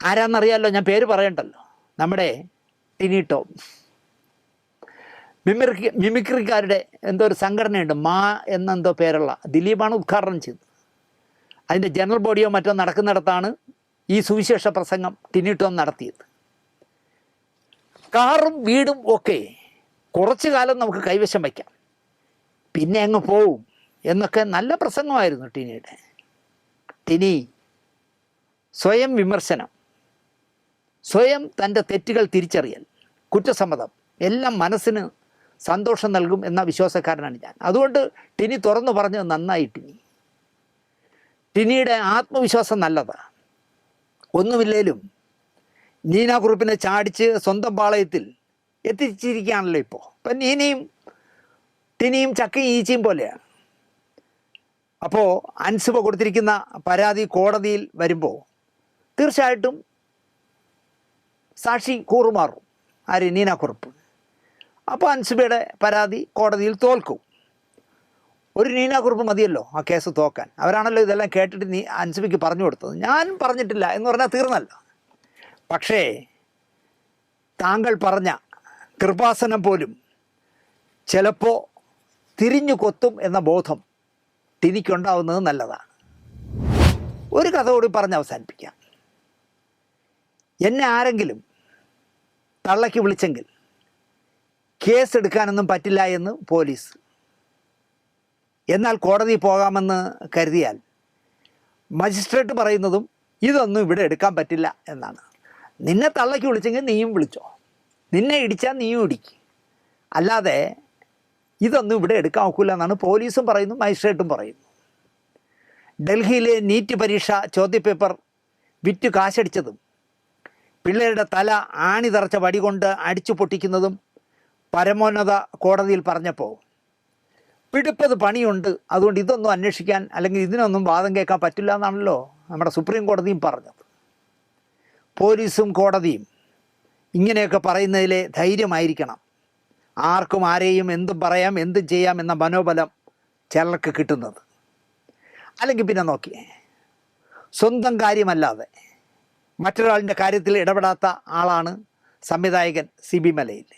ആരാന്നറിയാമല്ലോ, ഞാൻ പേര് പറയണ്ടല്ലോ. നമ്മുടെ ടിനി ടോം, മിമിക്രിക്കാരുടെ എന്തോ ഒരു സംഘടനയുണ്ട്, മാ എന്നെന്തോ പേരുള്ള, ദിലീപാണ് ഉദ്ഘാടനം ചെയ്തത്. അതിൻ്റെ ജനറൽ ബോഡിയോ മറ്റോ നടക്കുന്നിടത്താണ് ഈ സുവിശേഷ പ്രസംഗം ടിനി ടോം നടത്തിയത്. കാറും വീടും ഒക്കെ കുറച്ചു കാലം നമുക്ക് കൈവശം വയ്ക്കാം, പിന്നെ അങ്ങ് പോവും എന്നൊക്കെ നല്ല പ്രസംഗമായിരുന്നു ടിനിയുടെ. ടിനി സ്വയം വിമർശനം, സ്വയം തൻ്റെ തെറ്റുകൾ തിരിച്ചറിയൽ, കുറ്റസമ്മതം എല്ലാം മനസ്സിന് സന്തോഷം നൽകും എന്ന വിശ്വാസക്കാരനാണ് ഞാൻ. അതുകൊണ്ട് ടിനി തുറന്നു പറഞ്ഞത് നന്നായി. ടിനിയുടെ ആത്മവിശ്വാസം നല്ലതാണ്. ഒന്നുമില്ലേലും നീന കുറുപ്പിനെ ചാടിച്ച് സ്വന്തം പാളയത്തിൽ എത്തിച്ചിരിക്കുകയാണല്ലോ ഇപ്പോൾ. ഇപ്പം ടിനിയും ചക്കയും ഈച്ചയും പോലെയാണ്. അപ്പോൾ അൻസിബ കൊടുത്തിരിക്കുന്ന പരാതി കോടതിയിൽ വരുമ്പോൾ തീർച്ചയായിട്ടും സാക്ഷി കൂറുമാറും. ആര്? നീനാക്കുറുപ്പ്. അപ്പോൾ അൻസിബയുടെ പരാതി കോടതിയിൽ തോൽക്കും. ഒരു നീനാക്കുറുപ്പ് മതിയല്ലോ ആ കേസ് തോക്കാൻ. അവരാണല്ലോ ഇതെല്ലാം കേട്ടിട്ട് അൻസിബയ്ക്ക് പറഞ്ഞു കൊടുത്തത്. ഞാൻ പറഞ്ഞിട്ടില്ല എന്ന് പറഞ്ഞാൽ തീർന്നല്ലോ. പക്ഷേ താങ്കൾ പറഞ്ഞ കൃപാസനം പോലും ചിലപ്പോൾ തിരിഞ്ഞു കൊത്തും എന്ന ബോധം ടിനിക്കുണ്ടാവുന്നത് നല്ലതാണ്. ഒരു കഥ കൂടി പറഞ്ഞ് അവസാനിപ്പിക്കാം. എന്നെ ആരെങ്കിലും തള്ളയ്ക്ക് വിളിച്ചെങ്കിൽ കേസ് എടുക്കാനൊന്നും പറ്റില്ല എന്ന് പോലീസ്. എന്നാൽ കോടതി പോകാമെന്ന് കരുതിയാൽ മജിസ്ട്രേറ്റ് പറയുന്നതും ഇതൊന്നും ഇവിടെ എടുക്കാൻ പറ്റില്ല എന്നാണ്. നിന്നെ തള്ളയ്ക്ക് വിളിച്ചെങ്കിൽ നീയും വിളിച്ചോ, നിന്നെ ഇടിച്ചാൽ നീയും ഇടിക്കും, അല്ലാതെ ഇതൊന്നും ഇവിടെ എടുക്കാൻ ഒക്കില്ല എന്നാണ് പോലീസും പറയുന്നു, മജിസ്ട്രേറ്റും പറയുന്നു. ഡൽഹിയിലെ നീറ്റ് പരീക്ഷ ചോദ്യപേപ്പർ വിറ്റ് കാശടിച്ചതും പിള്ളേരുടെ തല ആണി തറച്ച വടി കൊണ്ട് അടിച്ചു പൊട്ടിക്കുന്നതും പരമോന്നത കോടതിയിൽ പറഞ്ഞപ്പോൾ പിടിപ്പത് പണിയുണ്ട്, അതുകൊണ്ട് ഇതൊന്നും അന്വേഷിക്കാൻ അല്ലെങ്കിൽ ഇതിനൊന്നും വാദം കേൾക്കാൻ പറ്റില്ല എന്നാണല്ലോ നമ്മുടെ സുപ്രീം കോടതിയും പറഞ്ഞത്. പോലീസും കോടതിയും ഇങ്ങനെയൊക്കെ പറയുന്നതിലെ ധൈര്യമായിരിക്കണം ആർക്കും ആരെയും എന്തും പറയാം എന്തും ചെയ്യാം എന്ന മനോബലം ചിലർക്ക് കിട്ടുന്നത്. അല്ലെങ്കിൽ പിന്നെ നോക്കിയേ, സ്വന്തം കാര്യമല്ലാതെ മറ്റൊരാളിൻ്റെ കാര്യത്തിൽ ഇടപെടാത്ത ആളാണ് സംവിധായകൻ സിബി മലയിൽ.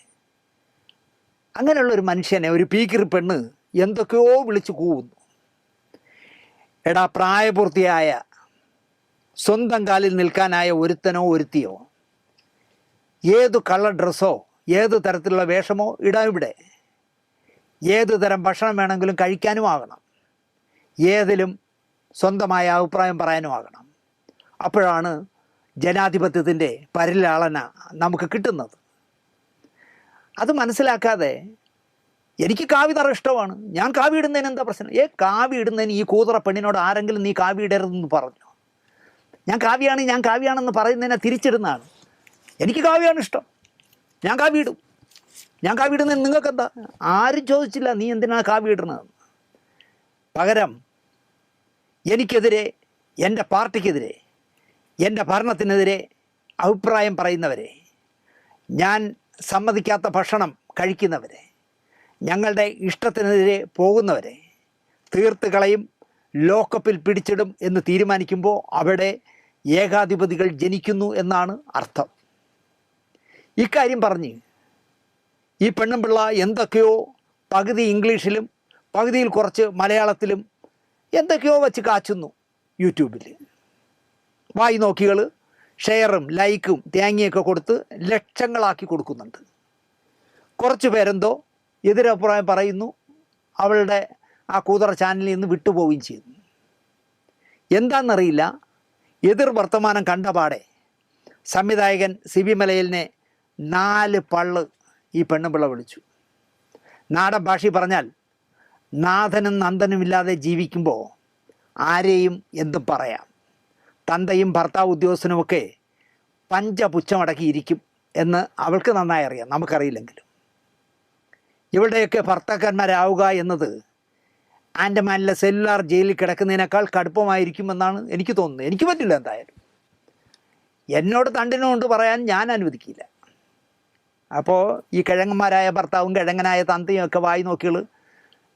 അങ്ങനെയുള്ളൊരു മനുഷ്യനെ ഒരു പീക്കിറി പെണ്ണ് എന്തൊക്കെയോ വിളിച്ചു കൂവുന്നു. എടാ, പ്രായപൂർത്തിയായ സ്വന്തം കാലിൽ നിൽക്കാനായ ഒരുത്തനോ ഒരുത്തിയോ ഏതു കളർ ഡ്രസ്സോ ഏത് തരത്തിലുള്ള വേഷമോ ഇടാം ഇവിടെ. ഏത് തരം ഭക്ഷണം വേണമെങ്കിലും കഴിക്കാനും ആകണം, ഏതിലും സ്വന്തമായ അഭിപ്രായം പറയാനും ആകണം. അപ്പോഴാണ് ജനാധിപത്യത്തിൻ്റെ പരിലാളന നമുക്ക് കിട്ടുന്നത്. അത് മനസ്സിലാക്കാതെ എനിക്ക് കാവി നിറ ഇഷ്ടമാണ്, ഞാൻ കാവി ഇടുന്നതിന് എന്താ പ്രശ്നം? കാവി ഇടുന്നതിന് ഈ കൂതറ പെണ്ണിനോട് ആരെങ്കിലും നീ കാവി ഇടരുതെന്ന് പറഞ്ഞു? ഞാൻ കാവ്യാണെന്ന് പറയുന്നതിനെ തിരിച്ചിടുന്നതാണ്. എനിക്ക് കാവ്യാണ് ഇഷ്ടം, ഞാൻ കാവി ഇടും. ഞാൻ കാവി ഇടുന്നതിന് നിങ്ങൾക്കെന്താ? ആരും ചോദിച്ചില്ല നീ എന്തിനാണ് കാവി ഇടുന്നതെന്ന്. പകരം എനിക്കെതിരെ, എൻ്റെ പാർട്ടിക്കെതിരെ, എൻ്റെ ഭരണത്തിനെതിരെ അഭിപ്രായം പറയുന്നവരെ, ഞാൻ സമ്മതിക്കാത്ത ഭക്ഷണം കഴിക്കുന്നവരെ, ഞങ്ങളുടെ ഇഷ്ടത്തിനെതിരെ പോകുന്നവരെ തീർത്ത് കളയും, ലോക്കപ്പിൽ പിടിച്ചിടും എന്ന് തീരുമാനിക്കുമ്പോൾ അവിടെ ഏകാധിപതികൾ ജനിക്കുന്നു എന്നാണ് അർത്ഥം. ഇക്കാര്യം പറഞ്ഞ് ഈ പെണ്ണുമ്പിള്ള എന്തൊക്കെയോ പകുതി ഇംഗ്ലീഷിലും പകുതിയിൽ കുറച്ച് മലയാളത്തിലും എന്തൊക്കെയോ വച്ച് കാച്ചുന്നു യൂട്യൂബിൽ. വായി നോക്കികൾ ഷെയറും ലൈക്കും തേങ്ങയൊക്കെ കൊടുത്ത് ലക്ഷങ്ങളാക്കി കൊടുക്കുന്നുണ്ട്. കുറച്ച് പേരെന്തോ എതിരഭിപ്രായം പറയുന്നു, അവളുടെ ആ കൂതറ ചാനലിൽ നിന്ന് വിട്ടുപോവുകയും ചെയ്യുന്നു. എന്താണെന്നറിയില്ല, എതിർ വർത്തമാനം കണ്ട പാടെ സംവിധായകൻ സിബി മലയിലിനെ 4 പള്ള് ഈ പെണ്ണുപിള്ള വിളിച്ചു. നാടൻ ഭാഷയിൽ പറഞ്ഞാൽ നാഥനും നന്ദനുമില്ലാതെ ജീവിക്കുമ്പോൾ ആരെയും എന്തും പറയാം. തന്തയും ഭർത്താവ് ഉദ്യോഗസ്ഥനുമൊക്കെ പഞ്ചപുച്ഛമടക്കിയിരിക്കും എന്ന് അവൾക്ക് നന്നായി അറിയാം, നമുക്കറിയില്ലെങ്കിലും. ഇവരുടെയൊക്കെ ഭർത്താക്കന്മാരാവുക എന്നത് ആൻഡമാനിലെ സെല്ലുലാർ ജയിലിൽ കിടക്കുന്നതിനേക്കാൾ കടുപ്പമായിരിക്കുമെന്നാണ് എനിക്ക് തോന്നുന്നത്. എനിക്ക് പറ്റില്ല എന്തായാലും. എന്നോട് തണ്ടിനും കൊണ്ട് പറയാൻ ഞാൻ അനുവദിക്കില്ല. അപ്പോൾ ഈ കിഴങ്ങന്മാരായ ഭർത്താവും കിഴങ്ങനായ തന്തയും ഒക്കെ വായി നോക്കികൾ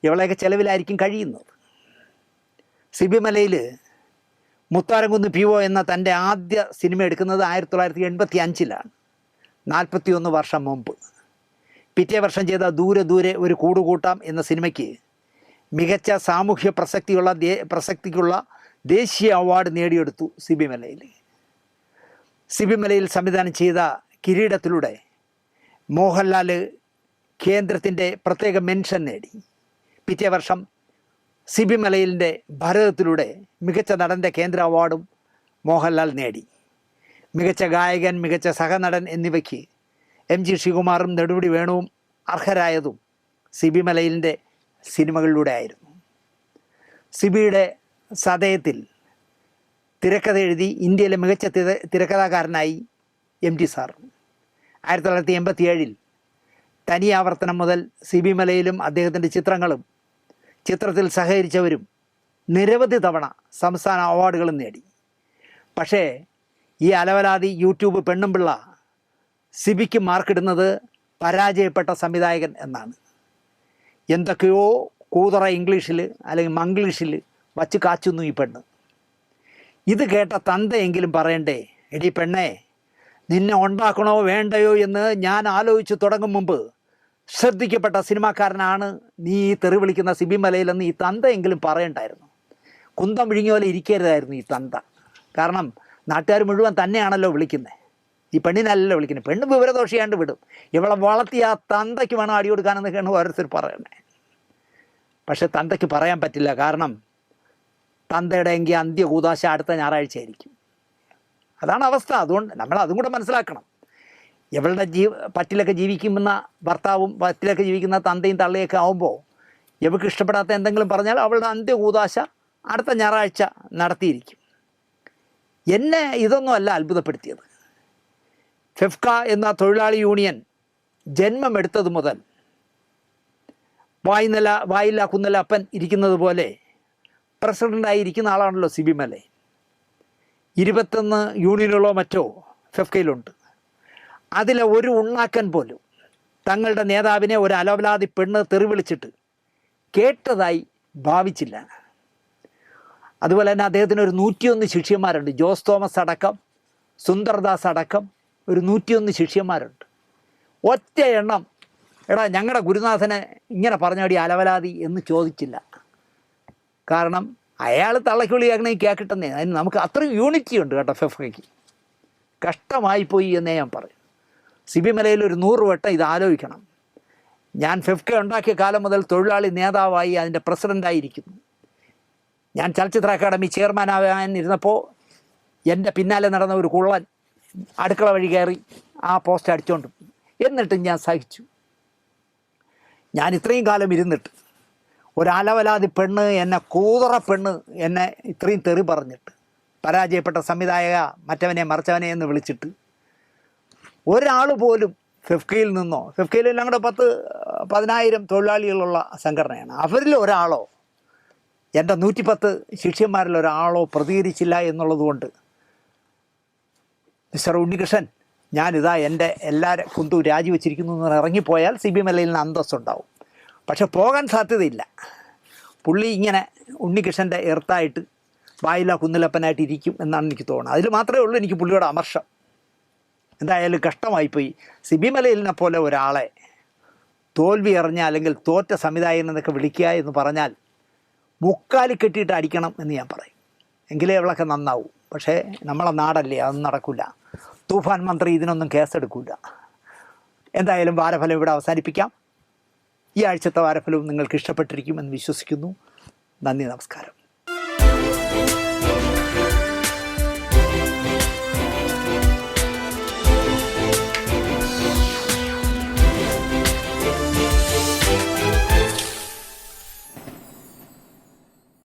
ഇവളെയൊക്കെ ചിലവിലായിരിക്കും കഴിയുന്നത്. സിബി മലയിൽ മുത്താരംകുന്ന് PO എന്ന തൻ്റെ ആദ്യ സിനിമ എടുക്കുന്നത് 1985-ലാണ്, 41 വർഷം മുമ്പ്. പിറ്റേ വർഷം ചെയ്ത ദൂരെ ദൂരെ ഒരു കൂടുകൂട്ടാം എന്ന സിനിമയ്ക്ക് മികച്ച സാമൂഹ്യ പ്രസക്തിക്കുള്ള ദേശീയ അവാർഡ് നേടിയെടുത്തു സിബി മലയിൽ. സിബി മലയിൽ സംവിധാനം ചെയ്ത കിരീടത്തിലൂടെ മോഹൻലാൽ കേന്ദ്രത്തിൻ്റെ പ്രത്യേക മെൻഷൻ നേടി. പിറ്റേ വർഷം സിബി മലയിലിൻ്റെ ഭാരതത്തിലൂടെ മികച്ച നടൻ്റെ കേന്ദ്ര അവാർഡും മോഹൻലാൽ നേടി. മികച്ച ഗായകൻ, മികച്ച സഹനടൻ എന്നിവയ്ക്ക് MG ശ്രീകുമാറും നെടുമുടി വേണുവും അർഹരായതും സിബി മലയിലിൻ്റെ സിനിമകളിലൂടെ ആയിരുന്നു. സിബിയുടെ സതയത്തിൽ തിരക്കഥ എഴുതി ഇന്ത്യയിലെ മികച്ച തിരക്കഥാകാരനായി MT സാർ. 1987 തനിയാവർത്തനം മുതൽ സിബി മലയിലും അദ്ദേഹത്തിൻ്റെ ചിത്രങ്ങളും ചിത്രത്തിൽ സഹകരിച്ചവരും നിരവധി തവണ സംസ്ഥാന അവാർഡുകളും നേടി. പക്ഷേ ഈ അലവലാതി യൂട്യൂബ് പെണ്ണുമ്പിള്ള സിബിക്ക് മാർക്കിടുന്നത് പരാജയപ്പെട്ട സംവിധായകൻ എന്നാണ്. എന്തൊക്കെയോ കൂതറ ഇംഗ്ലീഷിൽ അല്ലെങ്കിൽ മംഗ്ലീഷിൽ വച്ച് കാച്ചുന്നു ഈ പെണ്ണ്. ഇത് കേട്ട തന്തയെങ്കിലും പറയണ്ടേ, എടി പെണ്ണേ, നിന്നെ ഉണ്ടാക്കണോ വേണ്ടയോ എന്ന് ഞാൻ ആലോചിച്ച് തുടങ്ങും മുമ്പ് ശ്രദ്ധിക്കപ്പെട്ട സിനിമാക്കാരനാണ് നീ ഈ തെറി വിളിക്കുന്ന സിബി മലയിലെന്ന് ഈ തന്തയെങ്കിലും പറയണ്ടായിരുന്നു. കുന്തം വിഴുങ്ങിയ പോലെ ഇരിക്കരുതായിരുന്നു ഈ തന്ത. കാരണം നാട്ടുകാർ മുഴുവൻ തന്നെയാണല്ലോ വിളിക്കുന്നത്, ഈ പെണ്ണിനല്ലല്ലോ വിളിക്കുന്നത്. പെണ്ണ് വിവരദോഷിയാണ്ട് വിടും, ഇവളെ വളർത്തി ആ തന്തയ്ക്ക് വേണം അടി കൊടുക്കാനെന്നൊക്കെയാണ് ഓരോരുത്തർ പറയുന്നത്. പക്ഷെ തന്തയ്ക്ക് പറയാൻ പറ്റില്ല, കാരണം തന്തയുടെ എങ്കിൽ അന്ത്യ കൂതാശ അടുത്ത ഞായറാഴ്ച ആയിരിക്കും. അതാണ് അവസ്ഥ. അതുകൊണ്ട് നമ്മൾ അതും കൂടെ മനസ്സിലാക്കണം. ഇവളുടെ പറ്റിലൊക്കെ ജീവിക്കുന്ന ഭർത്താവും പറ്റിലൊക്കെ ജീവിക്കുന്ന തന്തയും തള്ളയൊക്കെ ആവുമ്പോൾ ഇവൾക്ക് ഇഷ്ടപ്പെടാത്ത എന്തെങ്കിലും പറഞ്ഞാൽ അവളുടെ അന്ത്യ കൂതാശ അടുത്ത ഞായറാഴ്ച നടത്തിയിരിക്കും. എന്നെ ഇതൊന്നും അല്ല അത്ഭുതപ്പെടുത്തിയത്. ഫെഫ്ക എന്ന തൊഴിലാളി യൂണിയൻ ജന്മമെടുത്തത് മുതൽ വായില്ല കുന്നല അപ്പൻ ഇരിക്കുന്നത് പോലെ പ്രസിഡൻ്റായി ഇരിക്കുന്ന ആളാണല്ലോ സിബി മലയിൽ. 21 യൂണിയനുകളോ മറ്റോ ഫെഫ്കയിലുണ്ട്. അതിലെ ഒരു ഉണ്ണാക്കൻ പോലും തങ്ങളുടെ നേതാവിനെ ഒരു അലവലാതി പെണ്ണ് തെറി വിളിച്ചിട്ട് കേട്ടതായി ഭാവിച്ചില്ല. അതുപോലെ തന്നെ അദ്ദേഹത്തിന് ഒരു 101 ശിഷ്യന്മാരുണ്ട്. ജോസ് തോമസ് അടക്കം, സുന്ദർദാസ് അടക്കം ഒരു 101 ശിഷ്യന്മാരുണ്ട്. ഒറ്റ എണ്ണം എടാ ഞങ്ങളുടെ ഗുരുനാഥനെ ഇങ്ങനെ പറഞ്ഞാടി അലവലാതി എന്ന് ചോദിച്ചില്ല. കാരണം അയാൾ തള്ളയ്ക്ക് വിളിയാക്കണമെങ്കിൽ കേൾക്കട്ടെന്നേ. അതിന് നമുക്ക് അത്രയും യൂണിറ്റി ഉണ്ട് കേട്ടോ ഫെഫ്കയ്ക്ക്. കഷ്ടമായിപ്പോയി എന്നേ ഞാൻ പറയും. സിബി മലയിൽ ഒരു 100 വട്ടം ഇത് ആലോചിക്കണം. ഞാൻ ഫെഫ്ക ഉണ്ടാക്കിയ കാലം മുതൽ തൊഴിലാളി നേതാവായി അതിൻ്റെ പ്രസിഡൻ്റായിരിക്കുന്നു. ഞാൻ ചലച്ചിത്ര അക്കാദമി ചെയർമാനാകാനിരുന്നപ്പോൾ എൻ്റെ പിന്നാലെ നടന്ന ഒരു കുള്ളൻ അടുക്കള വഴി കയറി ആ പോസ്റ്റ് അടിച്ചുകൊണ്ട്, എന്നിട്ടും ഞാൻ സഹിച്ചു. ഞാൻ ഇത്രയും കാലം ഇരുന്നിട്ട് ഒരലവലാതി പെണ്ണ് എന്നെ കൂതറ പെണ്ണ് എന്നെ ഇത്രയും തെറി പറഞ്ഞിട്ട് പരാജയപ്പെട്ട സംവിധായക മറ്റവനെ മറിച്ചവനെ എന്ന് വിളിച്ചിട്ട് ഒരാൾ പോലും ഫെഫ്കയിൽ നിന്നോ, ഫെഫ്കയിൽ ഞങ്ങളുടെ 10,000 തൊഴിലാളികളുള്ള സംഘടനയാണ്, അവരിൽ ഒരാളോ എൻ്റെ 110 ശിഷ്യന്മാരിൽ ഒരാളോ പ്രതികരിച്ചില്ല എന്നുള്ളതുകൊണ്ട് മിസ്റ്റർ ഉണ്ണികൃഷ്ണൻ, ഞാനിതാ എൻ്റെ എല്ലാ കുന്തു രാജിവെച്ചിരിക്കുന്നു എന്ന് ഇറങ്ങിപ്പോയാൽ സിബി മലയിൽ നിന്ന് അന്തസ്സുണ്ടാവും. പക്ഷെ പോകാൻ സാധ്യതയില്ല. പുള്ളി ഇങ്ങനെ ഉണ്ണികൃഷ്ണൻ്റെ എർത്തായിട്ട് വായില്ല കുന്നിലപ്പനായിട്ട് ഇരിക്കും എന്നാണ് എനിക്ക് തോന്നുന്നത്. അതിൽ മാത്രമേ ഉള്ളൂ എനിക്ക് പുള്ളിയോട് അമർഷം. എന്തായാലും കഷ്ടമായിപ്പോയി. സിബി മലയിലിനെ പോലെ ഒരാളെ തോൽവി അറിഞ്ഞ അല്ലെങ്കിൽ തോറ്റ സംവിധായകൻ എന്നൊക്കെ വിളിക്കുക എന്ന് പറഞ്ഞാൽ മുക്കാലി കെട്ടിയിട്ട് അടിക്കണം എന്ന് ഞാൻ പറയും. എങ്കിലേ അവളൊക്കെ നന്നാവും. പക്ഷേ നമ്മളെ നാടല്ലേ, അതൊന്നും നടക്കില്ല. തൂഫാൻ മന്ത്രി ഇതിനൊന്നും കേസെടുക്കില്ല. എന്തായാലും വാരഫലം ഇവിടെ അവസാനിപ്പിക്കാം. ഈ ആഴ്ചത്തെ വാരഫലവും നിങ്ങൾക്ക് ഇഷ്ടപ്പെട്ടിരിക്കുമെന്ന് വിശ്വസിക്കുന്നു. നന്ദി, നമസ്കാരം.